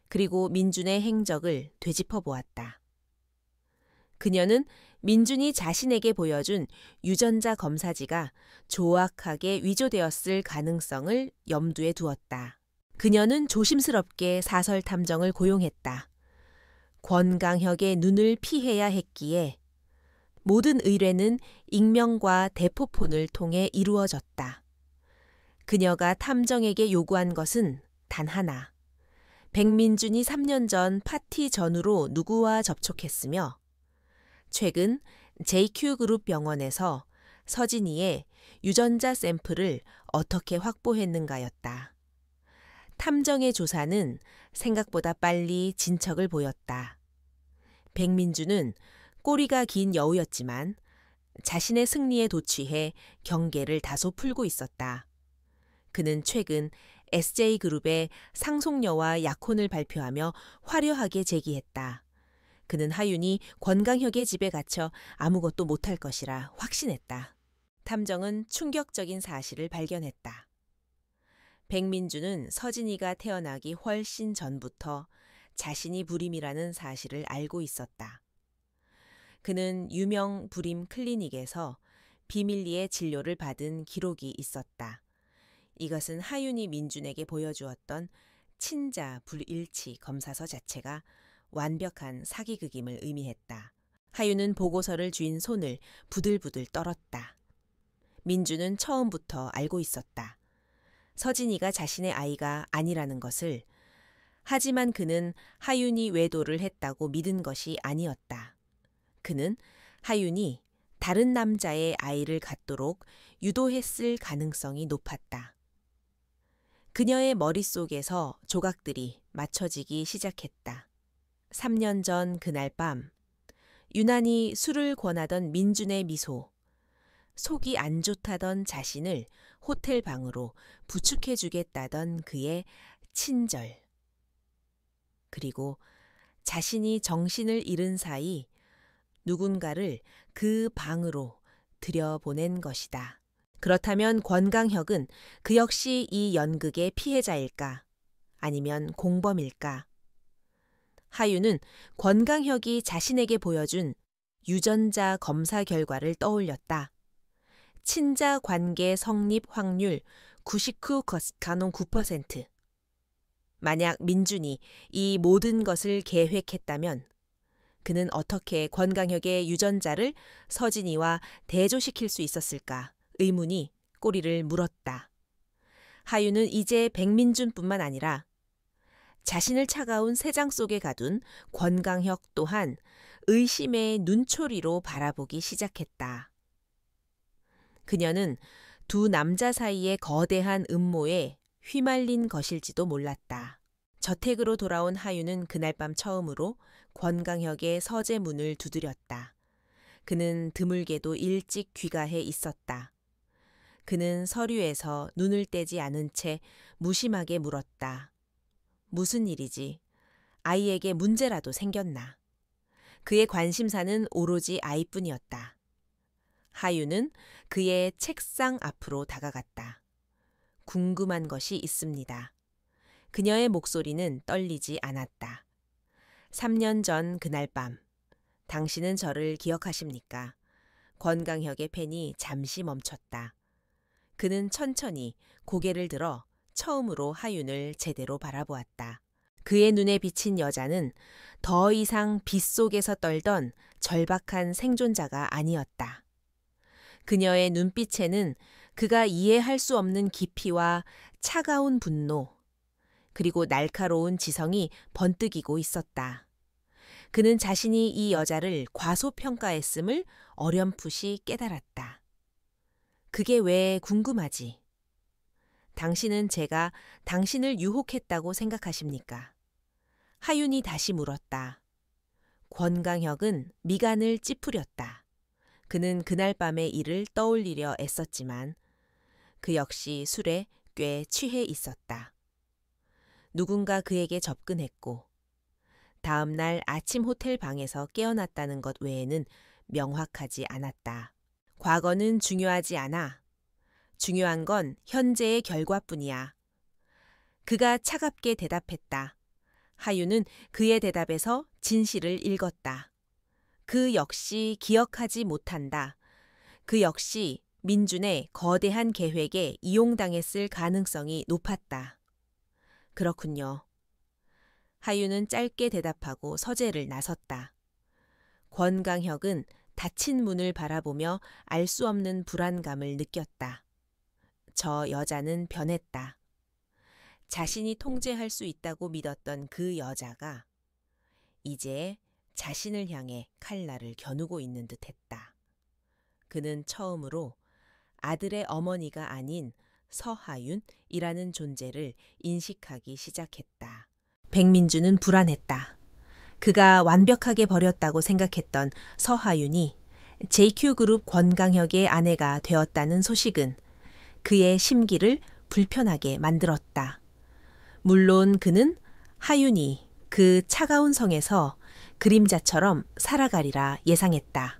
그리고 민준의 행적을 되짚어 보았다. 그녀는 민준이 자신에게 보여준 유전자 검사지가 조악하게 위조되었을 가능성을 염두에 두었다. 그녀는 조심스럽게 사설 탐정을 고용했다. 권강혁의 눈을 피해야 했기에 모든 의뢰는 익명과 대포폰을 통해 이루어졌다. 그녀가 탐정에게 요구한 것은 단 하나. 백민준이 3년 전 파티 전후로 누구와 접촉했으며 최근 JQ그룹 병원에서 서진이의 유전자 샘플을 어떻게 확보했는가였다. 탐정의 조사는 생각보다 빨리 진척을 보였다. 백민준은 꼬리가 긴 여우였지만 자신의 승리에 도취해 경계를 다소 풀고 있었다. 그는 최근 SJ그룹의 상속녀와 약혼을 발표하며 화려하게 제기했다. 그는 하윤이 권강혁의 집에 갇혀 아무것도 못할 것이라 확신했다. 탐정은 충격적인 사실을 발견했다. 백민주는 서진이가 태어나기 훨씬 전부터 자신이 불임이라는 사실을 알고 있었다. 그는 유명 불임 클리닉에서 비밀리에 진료를 받은 기록이 있었다. 이것은 하윤이 민준에게 보여주었던 친자 불일치 검사서 자체가 완벽한 사기극임을 의미했다. 하윤은 보고서를 쥔 손을 부들부들 떨었다. 민준은 처음부터 알고 있었다. 서진이가 자신의 아이가 아니라는 것을. 하지만 그는 하윤이 외도를 했다고 믿은 것이 아니었다. 그는 하윤이 다른 남자의 아이를 갖도록 유도했을 가능성이 높았다. 그녀의 머릿속에서 조각들이 맞춰지기 시작했다. 3년 전 그날 밤 유난히 술을 권하던 민준의 미소, 속이 안 좋다던 자신을 호텔 방으로 부축해주겠다던 그의 친절, 그리고 자신이 정신을 잃은 사이 누군가를 그 방으로 들여보낸 것이다. 그렇다면 권강혁은 그 역시 이 연극의 피해자일까? 아니면 공범일까? 하윤은 권강혁이 자신에게 보여준 유전자 검사 결과를 떠올렸다. 친자 관계 성립 확률 99,9%. 만약 민준이 이 모든 것을 계획했다면 그는 어떻게 권강혁의 유전자를 서진이와 대조시킬 수 있었을까? 의문이 꼬리를 물었다. 하윤은 이제 백민준뿐만 아니라 자신을 차가운 새장 속에 가둔 권강혁 또한 의심의 눈초리로 바라보기 시작했다. 그녀는 두 남자 사이의 거대한 음모에 휘말린 것일지도 몰랐다. 저택으로 돌아온 하윤은 그날 밤 처음으로 권강혁의 서재 문을 두드렸다. 그는 드물게도 일찍 귀가해 있었다. 그는 서류에서 눈을 떼지 않은 채 무심하게 물었다. 무슨 일이지? 아이에게 문제라도 생겼나? 그의 관심사는 오로지 아이뿐이었다. 하윤은 그의 책상 앞으로 다가갔다. 궁금한 것이 있습니다. 그녀의 목소리는 떨리지 않았다. 3년 전 그날 밤, 당신은 저를 기억하십니까? 권강혁의 펜이 잠시 멈췄다. 그는 천천히 고개를 들어 처음으로 하윤을 제대로 바라보았다. 그의 눈에 비친 여자는 더 이상 빗속에서 떨던 절박한 생존자가 아니었다. 그녀의 눈빛에는 그가 이해할 수 없는 깊이와 차가운 분노, 그리고 날카로운 지성이 번뜩이고 있었다. 그는 자신이 이 여자를 과소평가했음을 어렴풋이 깨달았다. 그게 왜 궁금하지? 당신은 제가 당신을 유혹했다고 생각하십니까? 하윤이 다시 물었다. 권강혁은 미간을 찌푸렸다. 그는 그날 밤의 일을 떠올리려 애썼지만 그 역시 술에 꽤 취해 있었다. 누군가 그에게 접근했고 다음 날 아침 호텔 방에서 깨어났다는 것 외에는 명확하지 않았다. 과거는 중요하지 않아. 중요한 건 현재의 결과뿐이야. 그가 차갑게 대답했다. 하윤은 그의 대답에서 진실을 읽었다. 그 역시 기억하지 못한다. 그 역시 민준의 거대한 계획에 이용당했을 가능성이 높았다. 그렇군요. 하윤은 짧게 대답하고 서재를 나섰다. 권강혁은 닫힌 문을 바라보며 알 수 없는 불안감을 느꼈다. 저 여자는 변했다. 자신이 통제할 수 있다고 믿었던 그 여자가 이제 자신을 향해 칼날을 겨누고 있는 듯했다. 그는 처음으로 아들의 어머니가 아닌 서하윤이라는 존재를 인식하기 시작했다. 백민주는 불안했다. 그가 완벽하게 버렸다고 생각했던 서하윤이 JQ그룹 권강혁의 아내가 되었다는 소식은 그의 심기를 불편하게 만들었다. 물론 그는 하윤이 그 차가운 성에서 그림자처럼 살아가리라 예상했다.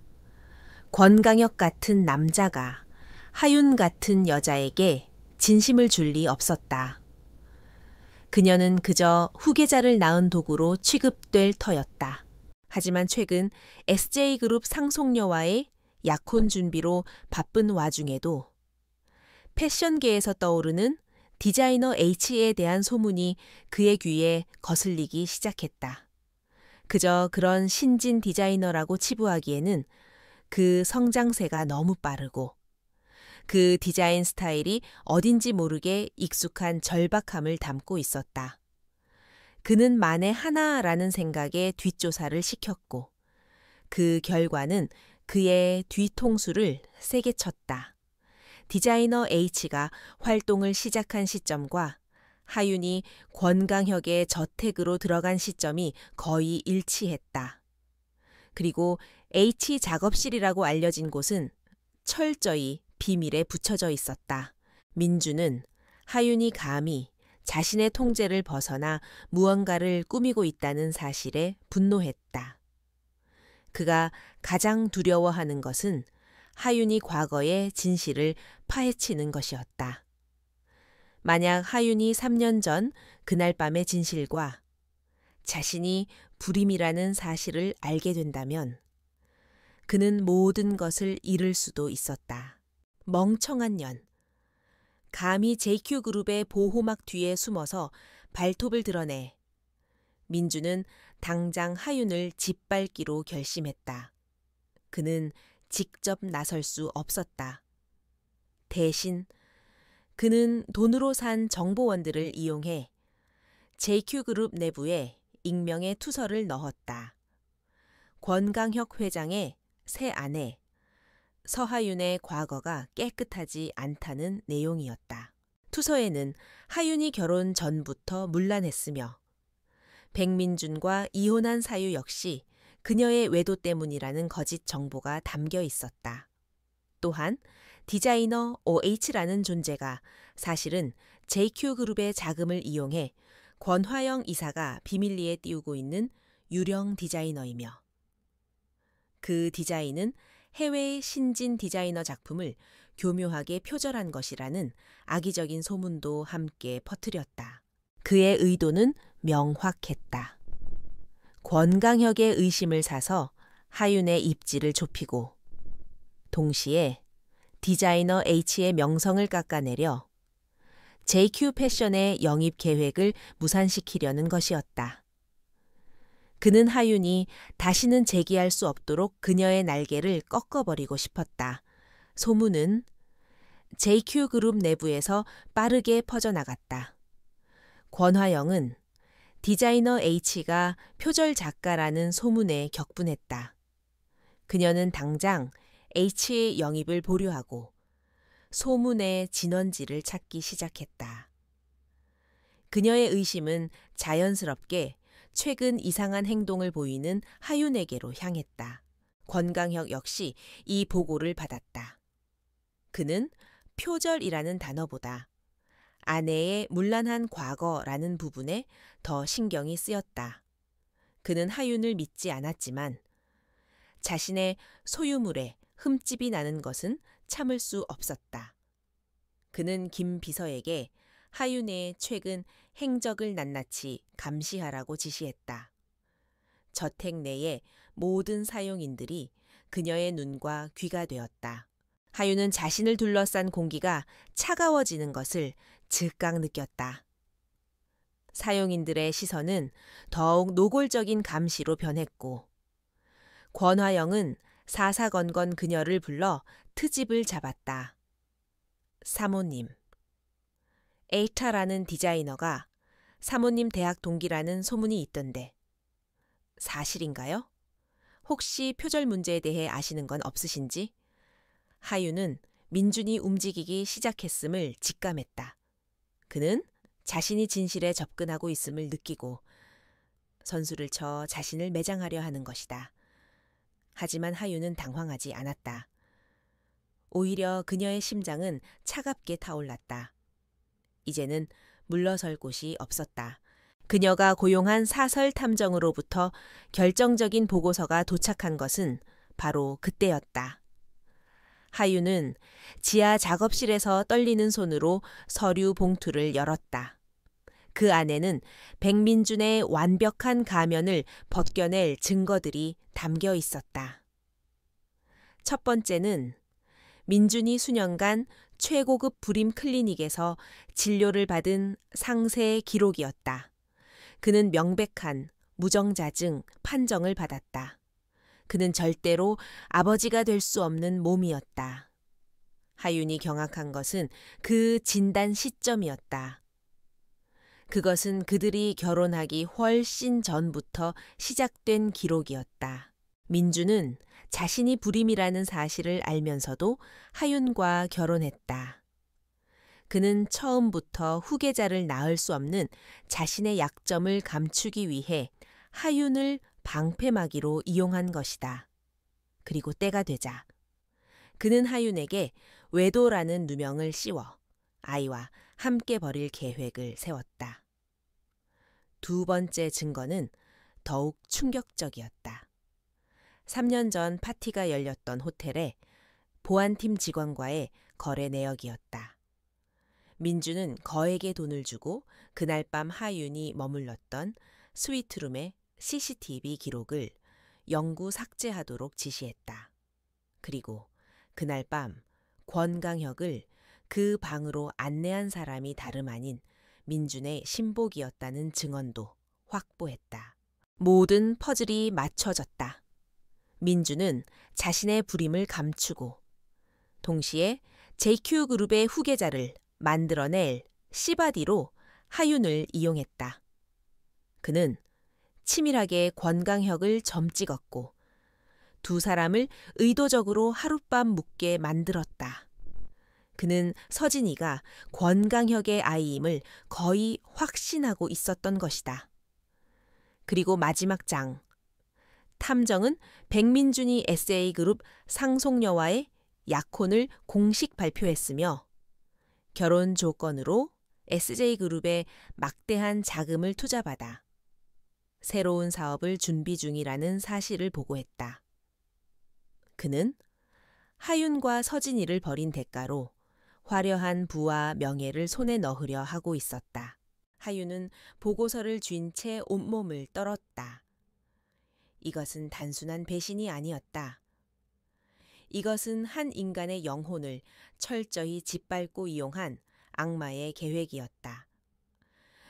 권강혁 같은 남자가 하윤 같은 여자에게 진심을 줄 리 없었다. 그녀는 그저 후계자를 낳은 도구로 취급될 터였다. 하지만 최근 SJ그룹 상속녀와의 약혼 준비로 바쁜 와중에도 패션계에서 떠오르는 디자이너 H에 대한 소문이 그의 귀에 거슬리기 시작했다. 그저 그런 신진 디자이너라고 치부하기에는 그 성장세가 너무 빠르고 그 디자인 스타일이 어딘지 모르게 익숙한 절박함을 담고 있었다. 그는 만에 하나라는 생각에 뒷조사를 시켰고 그 결과는 그의 뒤통수를 세게 쳤다. 디자이너 H가 활동을 시작한 시점과 하윤이 권강혁의 저택으로 들어간 시점이 거의 일치했다. 그리고 H 작업실이라고 알려진 곳은 철저히 비밀에 붙여져 있었다. 민주는 하윤이 감히 자신의 통제를 벗어나 무언가를 꾸미고 있다는 사실에 분노했다. 그가 가장 두려워하는 것은 하윤이 과거의 진실을 파헤치는 것이었다. 만약 하윤이 3년 전 그날 밤의 진실과 자신이 불임이라는 사실을 알게 된다면 그는 모든 것을 잃을 수도 있었다. 멍청한 년. 감히 JQ그룹의 보호막 뒤에 숨어서 발톱을 드러내. 민주는 당장 하윤을 짓밟기로 결심했다. 그는 직접 나설 수 없었다. 대신 그는 돈으로 산 정보원들을 이용해 JQ그룹 내부에 익명의 투서를 넣었다. 권강혁 회장의 새 아내 서하윤의 과거가 깨끗하지 않다는 내용이었다. 투서에는 하윤이 결혼 전부터 문란했으며 백민준과 이혼한 사유 역시 그녀의 외도 때문이라는 거짓 정보가 담겨 있었다. 또한 디자이너 OH라는 존재가 사실은 JQ그룹의 자금을 이용해 권화영 이사가 비밀리에 띄우고 있는 유령 디자이너이며 그 디자인은 해외의 신진 디자이너 작품을 교묘하게 표절한 것이라는 악의적인 소문도 함께 퍼뜨렸다. 그의 의도는 명확했다. 권강혁의 의심을 사서 하윤의 입지를 좁히고 동시에 디자이너 H의 명성을 깎아내려 JQ 패션의 영입 계획을 무산시키려는 것이었다. 그는 하윤이 다시는 재기할 수 없도록 그녀의 날개를 꺾어버리고 싶었다. 소문은 JQ그룹 내부에서 빠르게 퍼져나갔다. 권화영은 디자이너 H가 표절 작가라는 소문에 격분했다. 그녀는 당장 H의 영입을 보류하고 소문의 진원지를 찾기 시작했다. 그녀의 의심은 자연스럽게 최근 이상한 행동을 보이는 하윤에게로 향했다. 권강혁 역시 이 보고를 받았다. 그는 표절이라는 단어보다 아내의 문란한 과거라는 부분에 더 신경이 쓰였다. 그는 하윤을 믿지 않았지만 자신의 소유물에 흠집이 나는 것은 참을 수 없었다. 그는 김 비서에게 하윤의 최근 행적을 낱낱이 감시하라고 지시했다. 저택 내의 모든 사용인들이 그녀의 눈과 귀가 되었다. 하윤은 자신을 둘러싼 공기가 차가워지는 것을 즉각 느꼈다. 사용인들의 시선은 더욱 노골적인 감시로 변했고 권화영은 사사건건 그녀를 불러 트집을 잡았다. 사모님. 에이타라는 디자이너가 사모님 대학 동기라는 소문이 있던데 사실인가요? 혹시 표절 문제에 대해 아시는 건 없으신지? 하윤은 민준이 움직이기 시작했음을 직감했다. 그는 자신이 진실에 접근하고 있음을 느끼고 선수를 쳐 자신을 매장하려 하는 것이다. 하지만 하윤은 당황하지 않았다. 오히려 그녀의 심장은 차갑게 타올랐다. 이제는 물러설 곳이 없었다. 그녀가 고용한 사설 탐정으로부터 결정적인 보고서가 도착한 것은 바로 그때였다. 하윤은 지하 작업실에서 떨리는 손으로 서류 봉투를 열었다. 그 안에는 백민준의 완벽한 가면을 벗겨낼 증거들이 담겨 있었다. 첫 번째는 민준이 수년간 최고급 불임 클리닉에서 진료를 받은 상세 기록이었다. 그는 명백한 무정자증 판정을 받았다. 그는 절대로 아버지가 될 수 없는 몸이었다. 하윤이 경악한 것은 그 진단 시점이었다. 그것은 그들이 결혼하기 훨씬 전부터 시작된 기록이었다. 민주는 자신이 불임이라는 사실을 알면서도 하윤과 결혼했다. 그는 처음부터 후계자를 낳을 수 없는 자신의 약점을 감추기 위해 하윤을 방패막이로 이용한 것이다. 그리고 때가 되자 그는 하윤에게 외도라는 누명을 씌워 아이와 함께 벌일 계획을 세웠다. 두 번째 증거는 더욱 충격적이었다. 3년 전 파티가 열렸던 호텔에 보안팀 직원과의 거래 내역이었다. 민주는 거액의 돈을 주고 그날 밤 하윤이 머물렀던 스위트룸의 CCTV 기록을 영구 삭제하도록 지시했다. 그리고 그날 밤 권강혁을 그 방으로 안내한 사람이 다름 아닌 민준의 신복이었다는 증언도 확보했다. 모든 퍼즐이 맞춰졌다. 민준은 자신의 불임을 감추고 동시에 JQ그룹의 후계자를 만들어낼 씨바디로 하윤을 이용했다. 그는 치밀하게 권강혁을 점찍었고 두 사람을 의도적으로 하룻밤 묵게 만들었다. 그는 서진이가 권강혁의 아이임을 거의 확신하고 있었던 것이다. 그리고 마지막 장. 탐정은 백민준이 SA그룹 상속녀와의 약혼을 공식 발표했으며 결혼 조건으로 SJ그룹에 막대한 자금을 투자받아 새로운 사업을 준비 중이라는 사실을 보고했다. 그는 하윤과 서진이를 벌인 대가로 화려한 부와 명예를 손에 넣으려 하고 있었다. 하윤은 보고서를 쥔 채 온몸을 떨었다. 이것은 단순한 배신이 아니었다. 이것은 한 인간의 영혼을 철저히 짓밟고 이용한 악마의 계획이었다.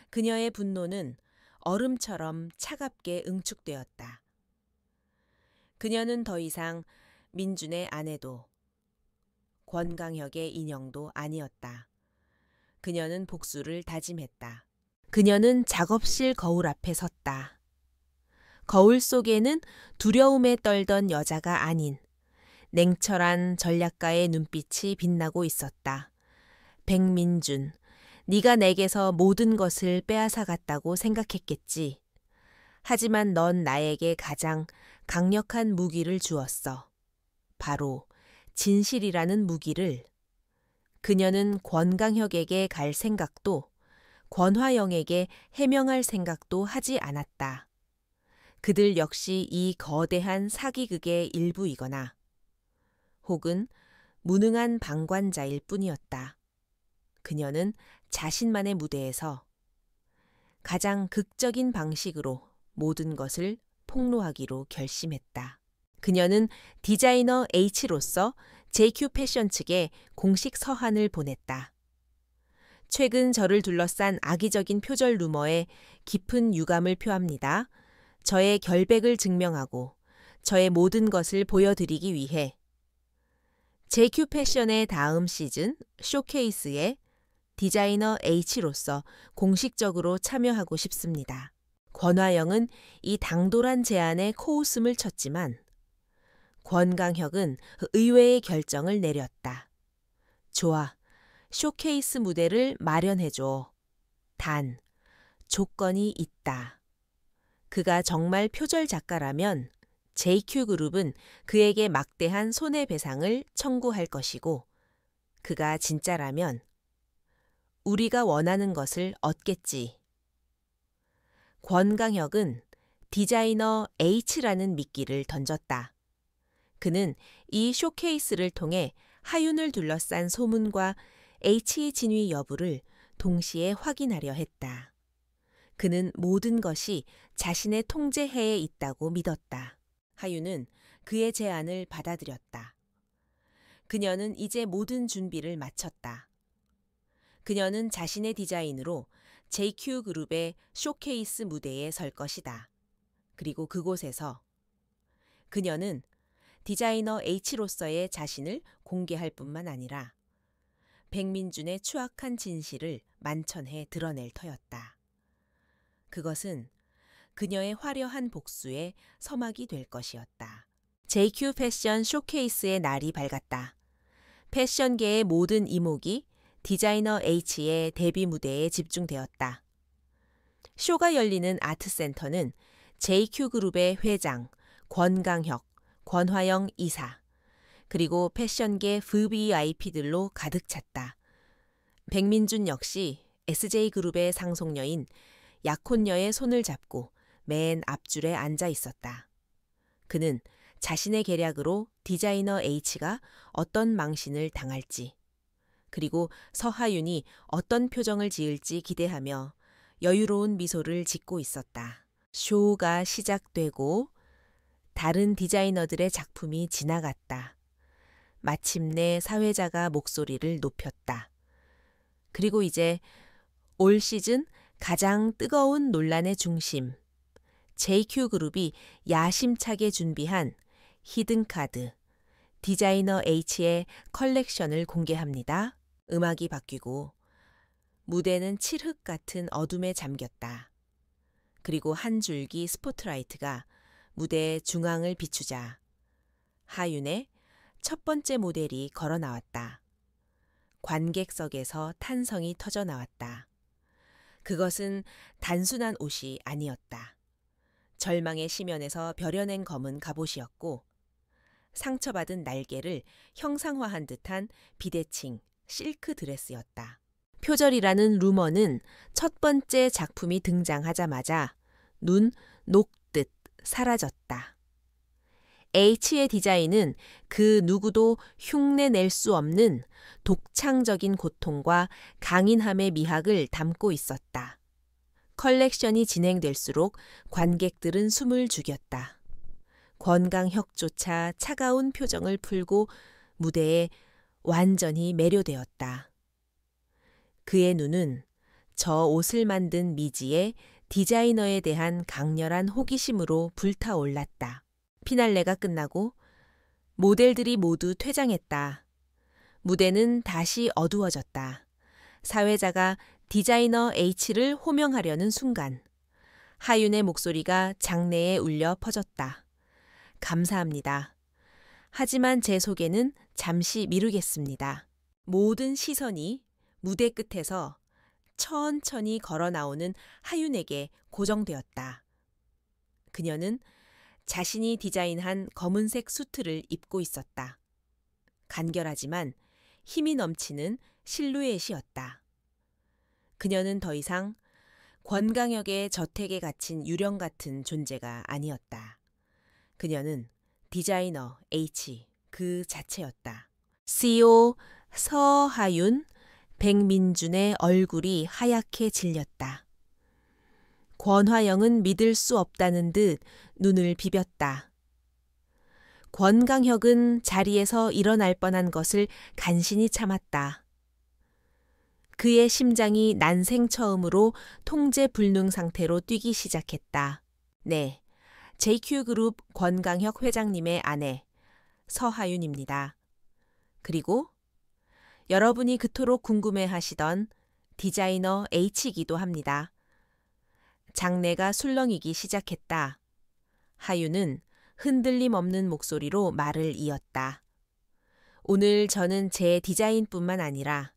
그녀의 분노는 얼음처럼 차갑게 응축되었다. 그녀는 더 이상 민준의 아내도 권강혁의 인형도 아니었다. 그녀는 복수를 다짐했다. 그녀는 작업실 거울 앞에 섰다. 거울 속에는 두려움에 떨던 여자가 아닌 냉철한 전략가의 눈빛이 빛나고 있었다. 백민준, 네가 내게서 모든 것을 빼앗아갔다고 생각했겠지. 하지만 넌 나에게 가장 강력한 무기를 주었어. 바로 진실이라는 무기를. 그녀는 권강혁에게 갈 생각도 권화영에게 해명할 생각도 하지 않았다. 그들 역시 이 거대한 사기극의 일부이거나 혹은 무능한 방관자일 뿐이었다. 그녀는 자신만의 무대에서 가장 극적인 방식으로 모든 것을 폭로하기로 결심했다. 그녀는 디자이너 H로서 JQ 패션 측에 공식 서한을 보냈다. 최근 저를 둘러싼 악의적인 표절 루머에 깊은 유감을 표합니다. 저의 결백을 증명하고 저의 모든 것을 보여드리기 위해 JQ 패션의 다음 시즌 쇼케이스에 디자이너 H로서 공식적으로 참여하고 싶습니다. 권화영은 이 당돌한 제안에 코웃음을 쳤지만 권강혁은 의외의 결정을 내렸다. 좋아, 쇼케이스 무대를 마련해줘. 단, 조건이 있다. 그가 정말 표절 작가라면 JQ그룹은 그에게 막대한 손해배상을 청구할 것이고 그가 진짜라면 우리가 원하는 것을 얻겠지. 권강혁은 디자이너 H라는 미끼를 던졌다. 그는 이 쇼케이스를 통해 하윤을 둘러싼 소문과 H의 진위 여부를 동시에 확인하려 했다. 그는 모든 것이 자신의 통제해에 있다고 믿었다. 하윤은 그의 제안을 받아들였다. 그녀는 이제 모든 준비를 마쳤다. 그녀는 자신의 디자인으로 JQ그룹의 쇼케이스 무대에 설 것이다. 그리고 그곳에서 그녀는 디자이너 H로서의 자신을 공개할 뿐만 아니라 백민준의 추악한 진실을 만천해 드러낼 터였다. 그것은 그녀의 화려한 복수의 서막이 될 것이었다. JQ 패션 쇼케이스의 날이 밝았다. 패션계의 모든 이목이 디자이너 H의 데뷔 무대에 집중되었다. 쇼가 열리는 아트센터는 JQ그룹의 회장, 권강혁, 권화영 이사, 그리고 패션계 VVIP들로 가득 찼다. 백민준 역시 SJ그룹의 상속녀인 약혼녀의 손을 잡고 맨 앞줄에 앉아 있었다. 그는 자신의 계략으로 디자이너 H가 어떤 망신을 당할지, 그리고 서하윤이 어떤 표정을 지을지 기대하며 여유로운 미소를 짓고 있었다. 쇼가 시작되고 다른 디자이너들의 작품이 지나갔다. 마침내 사회자가 목소리를 높였다. 그리고 이제 올 시즌 가장 뜨거운 논란의 중심, JQ그룹이 야심차게 준비한 히든카드, 디자이너 H의 컬렉션을 공개합니다. 음악이 바뀌고 무대는 칠흑 같은 어둠에 잠겼다. 그리고 한 줄기 스포트라이트가 무대의 중앙을 비추자 하윤의 첫 번째 모델이 걸어 나왔다. 관객석에서 탄성이 터져 나왔다. 그것은 단순한 옷이 아니었다. 절망의 심연에서 벼려낸 검은 갑옷이었고 상처받은 날개를 형상화한 듯한 비대칭 실크 드레스였다. 표절이라는 루머는 첫 번째 작품이 등장하자마자 눈 녹듯 사라졌다. H의 디자인은 그 누구도 흉내낼 수 없는 독창적인 고통과 강인함의 미학을 담고 있었다. 컬렉션이 진행될수록 관객들은 숨을 죽였다. 권강혁조차 차가운 표정을 풀고 무대에 완전히 매료되었다. 그의 눈은 저 옷을 만든 미지의 디자이너에 대한 강렬한 호기심으로 불타올랐다. 피날레가 끝나고 모델들이 모두 퇴장했다. 무대는 다시 어두워졌다. 사회자가 디자이너 H를 호명하려는 순간 하윤의 목소리가 장내에 울려 퍼졌다. 감사합니다. 하지만 제 소개는 잠시 미루겠습니다. 모든 시선이 무대 끝에서 천천히 걸어 나오는 하윤에게 고정되었다. 그녀는 자신이 디자인한 검은색 수트를 입고 있었다. 간결하지만 힘이 넘치는 실루엣이었다. 그녀는 더 이상 권강혁의 저택에 갇힌 유령 같은 존재가 아니었다. 그녀는 디자이너 H 그 자체였다. CEO 서하윤, 백민준의 얼굴이 하얗게 질렸다. 권화영은 믿을 수 없다는 듯 눈을 비볐다. 권강혁은 자리에서 일어날 뻔한 것을 간신히 참았다. 그의 심장이 난생 처음으로 통제 불능 상태로 뛰기 시작했다. 네, JQ그룹 권강혁 회장님의 아내 서하윤입니다. 그리고 여러분이 그토록 궁금해하시던 디자이너 H이기도 합니다. 장내가 술렁이기 시작했다. 하윤은 흔들림 없는 목소리로 말을 이었다. 오늘 저는 제 디자인뿐만 아니라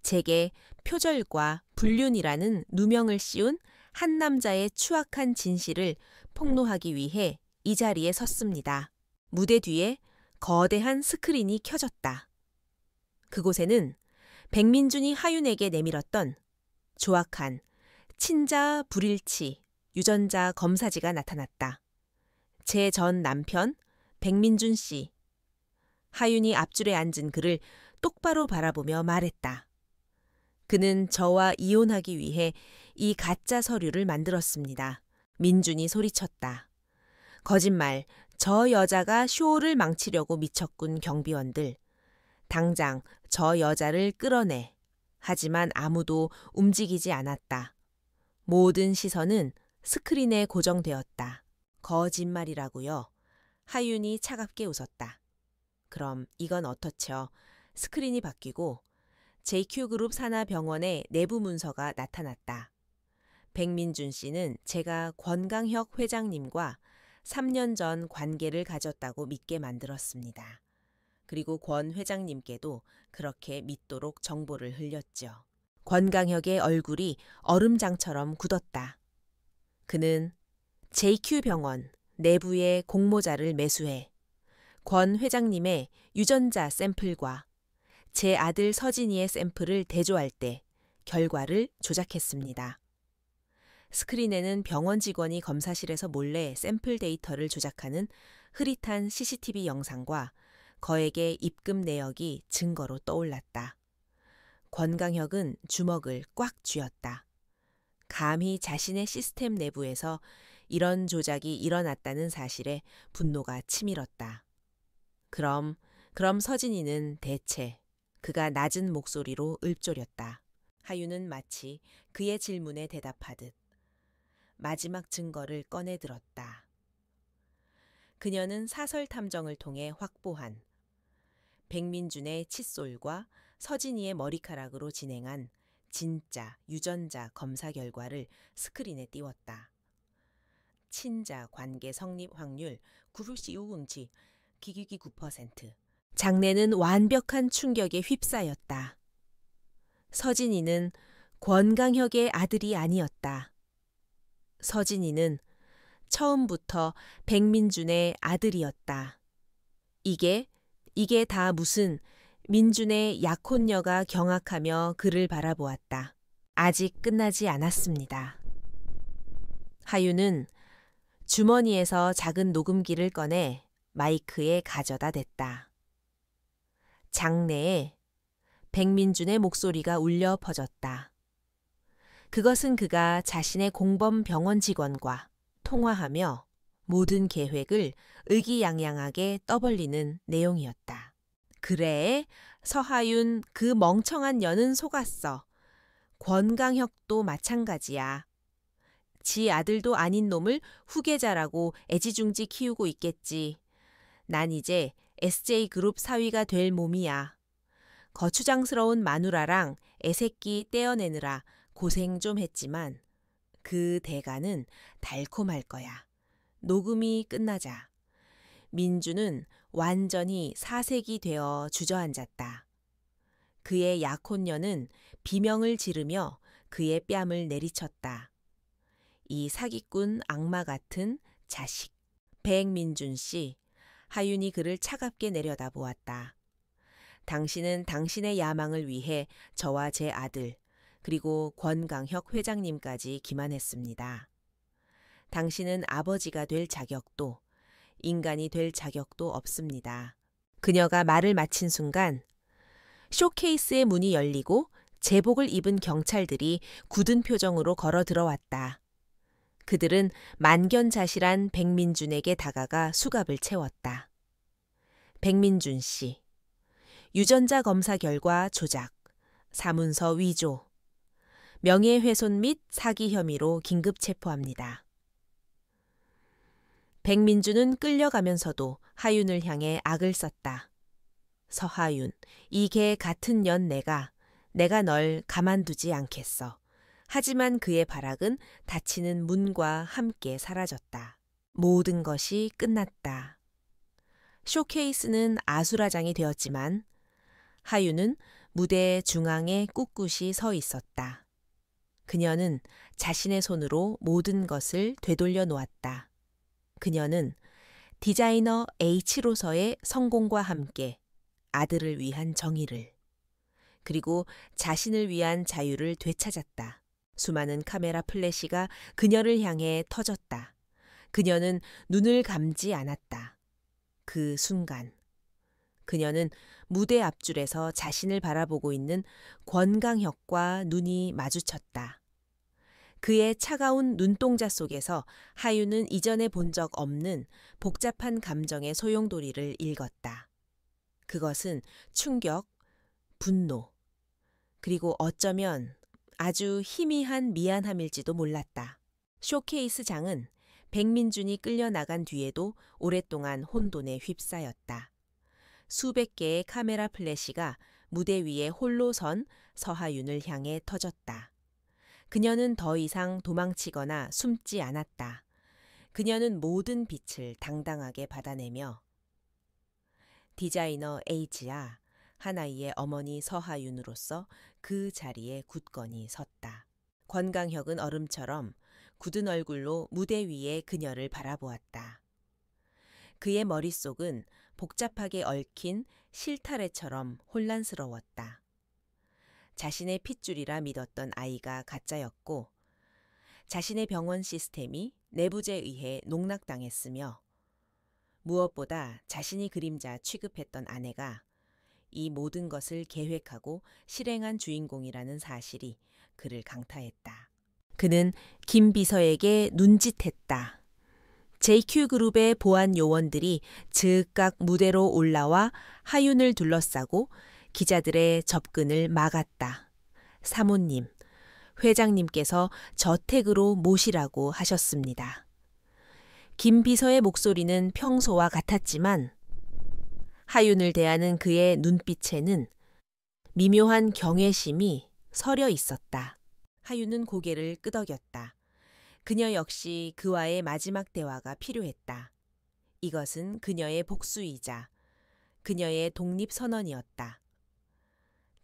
제게 표절과 불륜이라는 누명을 씌운 한 남자의 추악한 진실을 폭로하기 위해 이 자리에 섰습니다. 무대 뒤에 거대한 스크린이 켜졌다. 그곳에는 백민준이 하윤에게 내밀었던 조악한 친자 불일치 유전자 검사지가 나타났다. 제 전 남편 백민준 씨. 하윤이 앞줄에 앉은 그를 똑바로 바라보며 말했다. 그는 저와 이혼하기 위해 이 가짜 서류를 만들었습니다. 민준이 소리쳤다. 거짓말, 저 여자가 쇼를 망치려고 미쳤군 경비원들. 당장 저 여자를 끌어내. 하지만 아무도 움직이지 않았다. 모든 시선은 스크린에 고정되었다. 거짓말이라고요. 하윤이 차갑게 웃었다. 그럼 이건 어떻죠? 스크린이 바뀌고 JQ그룹 산하병원의 내부 문서가 나타났다. 백민준 씨는 제가 권강혁 회장님과 3년 전 관계를 가졌다고 믿게 만들었습니다. 그리고 권 회장님께도 그렇게 믿도록 정보를 흘렸죠. 권강혁의 얼굴이 얼음장처럼 굳었다. 그는 JQ병원 내부의 공모자를 매수해 권 회장님의 유전자 샘플과 제 아들 서진이의 샘플을 대조할 때 결과를 조작했습니다. 스크린에는 병원 직원이 검사실에서 몰래 샘플 데이터를 조작하는 흐릿한 CCTV 영상과 거액의 입금 내역이 증거로 떠올랐다. 권강혁은 주먹을 꽉 쥐었다. 감히 자신의 시스템 내부에서 이런 조작이 일어났다는 사실에 분노가 치밀었다. 그럼 서진이는 대체 그가 낮은 목소리로 읊조렸다. 하윤은 마치 그의 질문에 대답하듯 마지막 증거를 꺼내들었다. 그녀는 사설 탐정을 통해 확보한 백민준의 칫솔과 서진이의 머리카락으로 진행한 진짜 유전자 검사 결과를 스크린에 띄웠다. 친자 관계 성립 확률 9%, 기기기 9%. 장내는 완벽한 충격에 휩싸였다. 서진이는 권강혁의 아들이 아니었다. 서진이는 처음부터 백민준의 아들이었다. 이게 다 무슨 민준의 약혼녀가 경악하며 그를 바라보았다. 아직 끝나지 않았습니다. 하윤은 주머니에서 작은 녹음기를 꺼내 마이크에 가져다 댔다. 장내에 백민준의 목소리가 울려 퍼졌다. 그것은 그가 자신의 공범 병원 직원과 통화하며 모든 계획을 의기양양하게 떠벌리는 내용이었다. 그래, 서하윤 그 멍청한 년은 속았어. 권강혁도 마찬가지야. 지 아들도 아닌 놈을 후계자라고 애지중지 키우고 있겠지. 난 이제 SJ그룹 사위가 될 몸이야. 거추장스러운 마누라랑 애새끼 떼어내느라 고생 좀 했지만 그 대가는 달콤할 거야. 녹음이 끝나자 민주는 완전히 사색이 되어 주저앉았다. 그의 약혼녀는 비명을 지르며 그의 뺨을 내리쳤다. 이 사기꾼 악마 같은 자식. 백민준 씨, 하윤이 그를 차갑게 내려다보았다. 당신은 당신의 야망을 위해 저와 제 아들, 그리고 권강혁 회장님까지 기만했습니다. 당신은 아버지가 될 자격도, 인간이 될 자격도 없습니다. 그녀가 말을 마친 순간 쇼케이스의 문이 열리고 제복을 입은 경찰들이 굳은 표정으로 걸어 들어왔다. 그들은 만견자실한 백민준에게 다가가 수갑을 채웠다. 백민준 씨, 유전자 검사 결과 조작, 사문서 위조, 명예훼손 및 사기 혐의로 긴급 체포합니다. 백민준은 끌려가면서도 하윤을 향해 악을 썼다. 서하윤, 이 개 같은 년 내가 널 가만두지 않겠어. 하지만 그의 발악은 닫히는 문과 함께 사라졌다. 모든 것이 끝났다. 쇼케이스는 아수라장이 되었지만 하윤은 무대 중앙에 꿋꿋이 서 있었다. 그녀는 자신의 손으로 모든 것을 되돌려 놓았다. 그녀는 디자이너 H로서의 성공과 함께 아들을 위한 정의를, 그리고 자신을 위한 자유를 되찾았다. 수많은 카메라 플래시가 그녀를 향해 터졌다. 그녀는 눈을 감지 않았다. 그 순간 그녀는 무대 앞줄에서 자신을 바라보고 있는 권강혁과 눈이 마주쳤다. 그의 차가운 눈동자 속에서 하윤은 이전에 본 적 없는 복잡한 감정의 소용돌이를 읽었다. 그것은 충격, 분노, 그리고 어쩌면 아주 희미한 미안함일지도 몰랐다. 쇼케이스 장은 백민준이 끌려나간 뒤에도 오랫동안 혼돈에 휩싸였다. 수백 개의 카메라 플래시가 무대 위에 홀로 선 서하윤을 향해 터졌다. 그녀는 더 이상 도망치거나 숨지 않았다. 그녀는 모든 빛을 당당하게 받아내며 디자이너 H야, 하나이의 어머니 서하윤으로서 그 자리에 굳건히 섰다. 권강혁은 얼음처럼 굳은 얼굴로 무대 위에 그녀를 바라보았다. 그의 머릿속은 복잡하게 얽힌 실타래처럼 혼란스러웠다. 자신의 핏줄이라 믿었던 아이가 가짜였고 자신의 병원 시스템이 내부자에 의해 농락당했으며 무엇보다 자신이 그림자 취급했던 아내가 이 모든 것을 계획하고 실행한 주인공이라는 사실이 그를 강타했다. 그는 김 비서에게 눈짓했다. JQ그룹의 보안 요원들이 즉각 무대로 올라와 하윤을 둘러싸고 기자들의 접근을 막았다. 사모님, 회장님께서 저택으로 모시라고 하셨습니다. 김 비서의 목소리는 평소와 같았지만 하윤을 대하는 그의 눈빛에는 미묘한 경외심이 서려 있었다. 하윤은 고개를 끄덕였다. 그녀 역시 그와의 마지막 대화가 필요했다. 이것은 그녀의 복수이자 그녀의 독립선언이었다.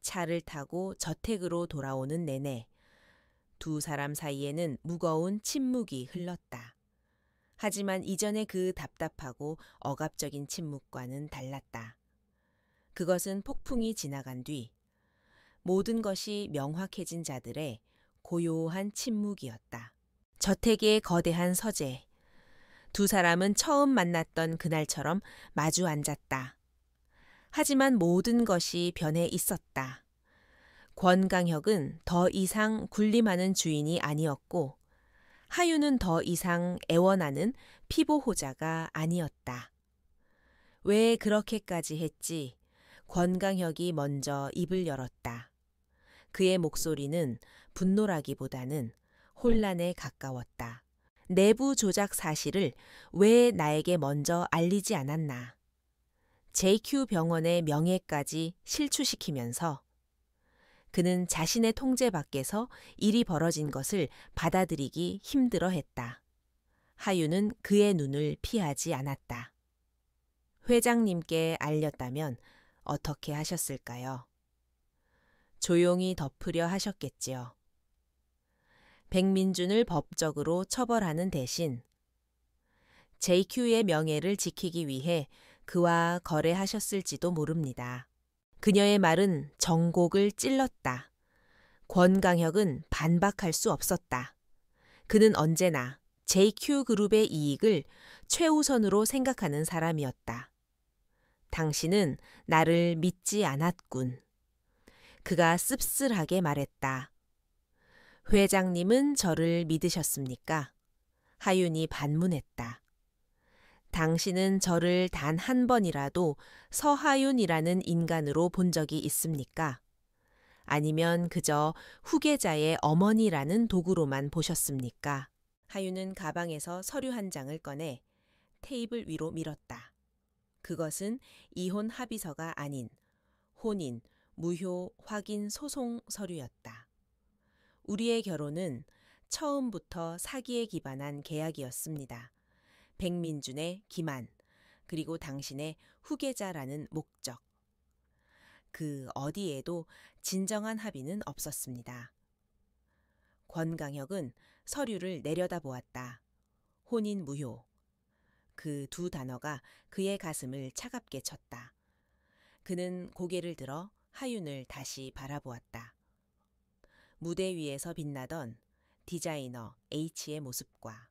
차를 타고 저택으로 돌아오는 내내 두 사람 사이에는 무거운 침묵이 흘렀다. 하지만 이전의 그 답답하고 억압적인 침묵과는 달랐다. 그것은 폭풍이 지나간 뒤 모든 것이 명확해진 자들의 고요한 침묵이었다. 저택의 거대한 서재. 두 사람은 처음 만났던 그날처럼 마주 앉았다. 하지만 모든 것이 변해 있었다. 권강혁은 더 이상 군림하는 주인이 아니었고 하윤은 더 이상 애원하는 피보호자가 아니었다. 왜 그렇게까지 했지? 권강혁이 먼저 입을 열었다. 그의 목소리는 분노라기보다는 혼란에 가까웠다. 내부 조작 사실을 왜 나에게 먼저 알리지 않았나? JQ 병원의 명예까지 실추시키면서 그는 자신의 통제 밖에서 일이 벌어진 것을 받아들이기 힘들어했다. 하윤은 그의 눈을 피하지 않았다. 회장님께 알렸다면 어떻게 하셨을까요? 조용히 덮으려 하셨겠지요. 백민준을 법적으로 처벌하는 대신 JQ의 명예를 지키기 위해 그와 거래하셨을지도 모릅니다. 그녀의 말은 정곡을 찔렀다. 권강혁은 반박할 수 없었다. 그는 언제나 JQ그룹의 이익을 최우선으로 생각하는 사람이었다. 당신은 나를 믿지 않았군. 그가 씁쓸하게 말했다. 회장님은 저를 믿으셨습니까? 하윤이 반문했다. 당신은 저를 단 한 번이라도 서하윤이라는 인간으로 본 적이 있습니까? 아니면 그저 후계자의 어머니라는 도구로만 보셨습니까? 하윤은 가방에서 서류 한 장을 꺼내 테이블 위로 밀었다. 그것은 이혼 합의서가 아닌 혼인, 무효, 확인, 소송 서류였다. 우리의 결혼은 처음부터 사기에 기반한 계약이었습니다. 백민준의 기만, 그리고 당신의 후계자라는 목적. 그 어디에도 진정한 합의는 없었습니다. 권강혁은 서류를 내려다보았다. 혼인 무효. 그 두 단어가 그의 가슴을 차갑게 쳤다. 그는 고개를 들어 하윤을 다시 바라보았다. 무대 위에서 빛나던 디자이너 H의 모습과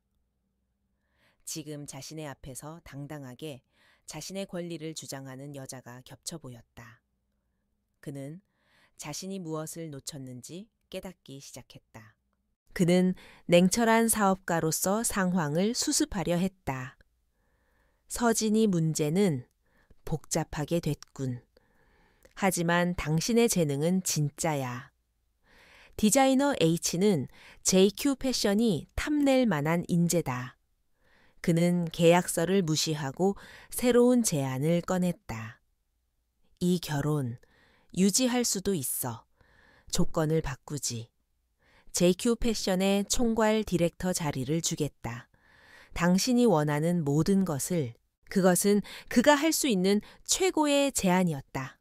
지금 자신의 앞에서 당당하게 자신의 권리를 주장하는 여자가 겹쳐 보였다. 그는 자신이 무엇을 놓쳤는지 깨닫기 시작했다. 그는 냉철한 사업가로서 상황을 수습하려 했다. 서진이 문제는 복잡하게 됐군. 하지만 당신의 재능은 진짜야. 디자이너 H는 JQ 패션이 탐낼 만한 인재다. 그는 계약서를 무시하고 새로운 제안을 꺼냈다. 이 결혼 유지할 수도 있어. 조건을 바꾸지. JQ 패션의 총괄 디렉터 자리를 주겠다. 당신이 원하는 모든 것을, 그것은 그가 할 수 있는 최고의 제안이었다.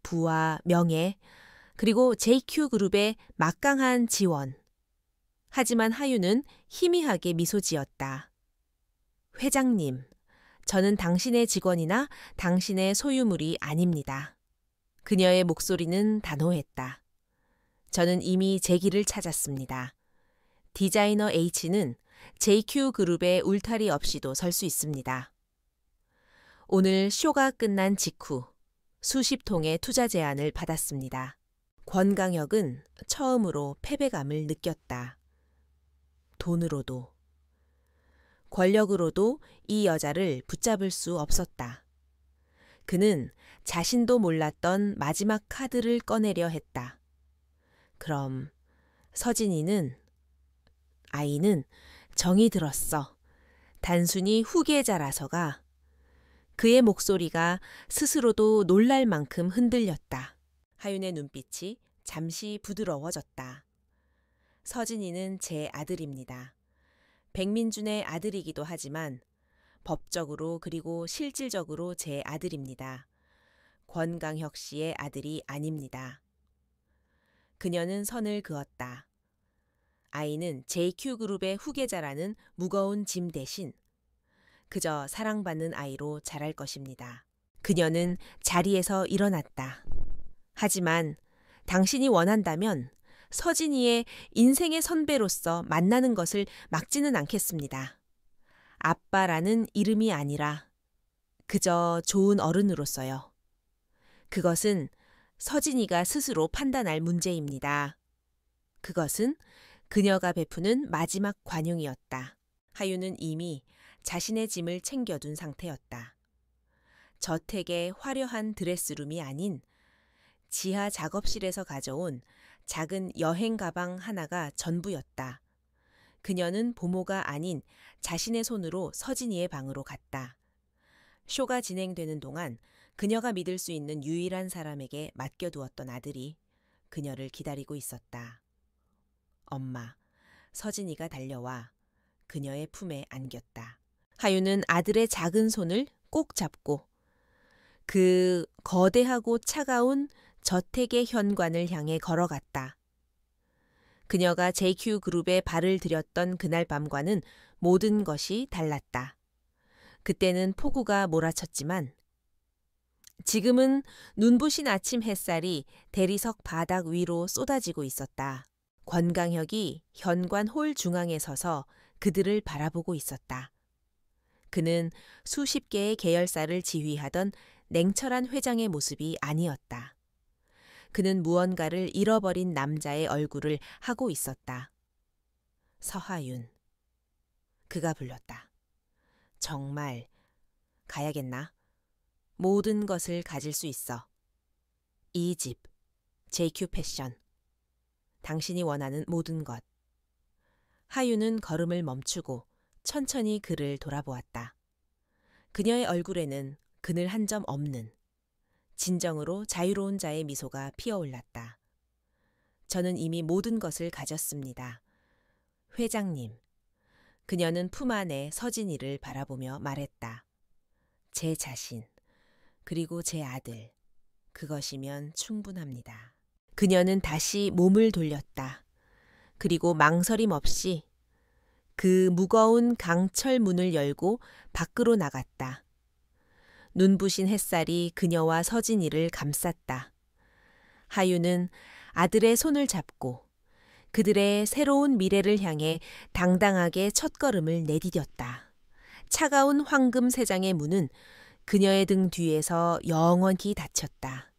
부와 명예, 그리고 JQ그룹의 막강한 지원. 하지만 하윤은 희미하게 미소 지었다. 회장님, 저는 당신의 직원이나 당신의 소유물이 아닙니다. 그녀의 목소리는 단호했다. 저는 이미 제 길을 찾았습니다. 디자이너 H는 JQ그룹의 울타리 없이도 설 수 있습니다. 오늘 쇼가 끝난 직후 수십 통의 투자 제안을 받았습니다. 권강혁은 처음으로 패배감을 느꼈다. 돈으로도, 권력으로도 이 여자를 붙잡을 수 없었다. 그는 자신도 몰랐던 마지막 카드를 꺼내려 했다. 그럼 서진이는, 아이는 정이 들었어. 단순히 후계자라서가. 그의 목소리가 스스로도 놀랄 만큼 흔들렸다. 하윤의 눈빛이 잠시 부드러워졌다. 서진이는 제 아들입니다. 백민준의 아들이기도 하지만 법적으로 그리고 실질적으로 제 아들입니다. 권강혁 씨의 아들이 아닙니다. 그녀는 선을 그었다. 아이는 JQ그룹의 후계자라는 무거운 짐 대신 그저 사랑받는 아이로 자랄 것입니다. 그녀는 자리에서 일어났다. 하지만 당신이 원한다면 서진이의 인생의 선배로서 만나는 것을 막지는 않겠습니다. 아빠라는 이름이 아니라 그저 좋은 어른으로서요. 그것은 서진이가 스스로 판단할 문제입니다. 그것은 그녀가 베푸는 마지막 관용이었다. 하윤은 이미 자신의 짐을 챙겨둔 상태였다. 저택의 화려한 드레스룸이 아닌 지하 작업실에서 가져온 작은 여행 가방 하나가 전부였다. 그녀는 보모가 아닌 자신의 손으로 서진이의 방으로 갔다. 쇼가 진행되는 동안 그녀가 믿을 수 있는 유일한 사람에게 맡겨두었던 아들이 그녀를 기다리고 있었다. 엄마, 서진이가 달려와 그녀의 품에 안겼다. 하윤은 아들의 작은 손을 꼭 잡고 그 거대하고 차가운 저택의 현관을 향해 걸어갔다. 그녀가 JQ그룹에 발을 들였던 그날 밤과는 모든 것이 달랐다. 그때는 폭우가 몰아쳤지만 지금은 눈부신 아침 햇살이 대리석 바닥 위로 쏟아지고 있었다. 권강혁이 현관 홀 중앙에 서서 그들을 바라보고 있었다. 그는 수십 개의 계열사를 지휘하던 냉철한 회장의 모습이 아니었다. 그는 무언가를 잃어버린 남자의 얼굴을 하고 있었다. 서하윤. 그가 불렀다. 정말 가야겠나? 모든 것을 가질 수 있어. 이 집, JQ 패션. 당신이 원하는 모든 것. 하윤은 걸음을 멈추고 천천히 그를 돌아보았다. 그녀의 얼굴에는 그늘 한 점 없는 진정으로 자유로운 자의 미소가 피어올랐다. 저는 이미 모든 것을 가졌습니다. 회장님. 그녀는 품 안에 서진이를 바라보며 말했다. 제 자신, 그리고 제 아들, 그것이면 충분합니다. 그녀는 다시 몸을 돌렸다. 그리고 망설임 없이 그 무거운 강철 문을 열고 밖으로 나갔다. 눈부신 햇살이 그녀와 서진이를 감쌌다. 하윤은 아들의 손을 잡고 그들의 새로운 미래를 향해 당당하게 첫걸음을 내디뎠다. 차가운 황금 세장의 문은 그녀의 등 뒤에서 영원히 닫혔다.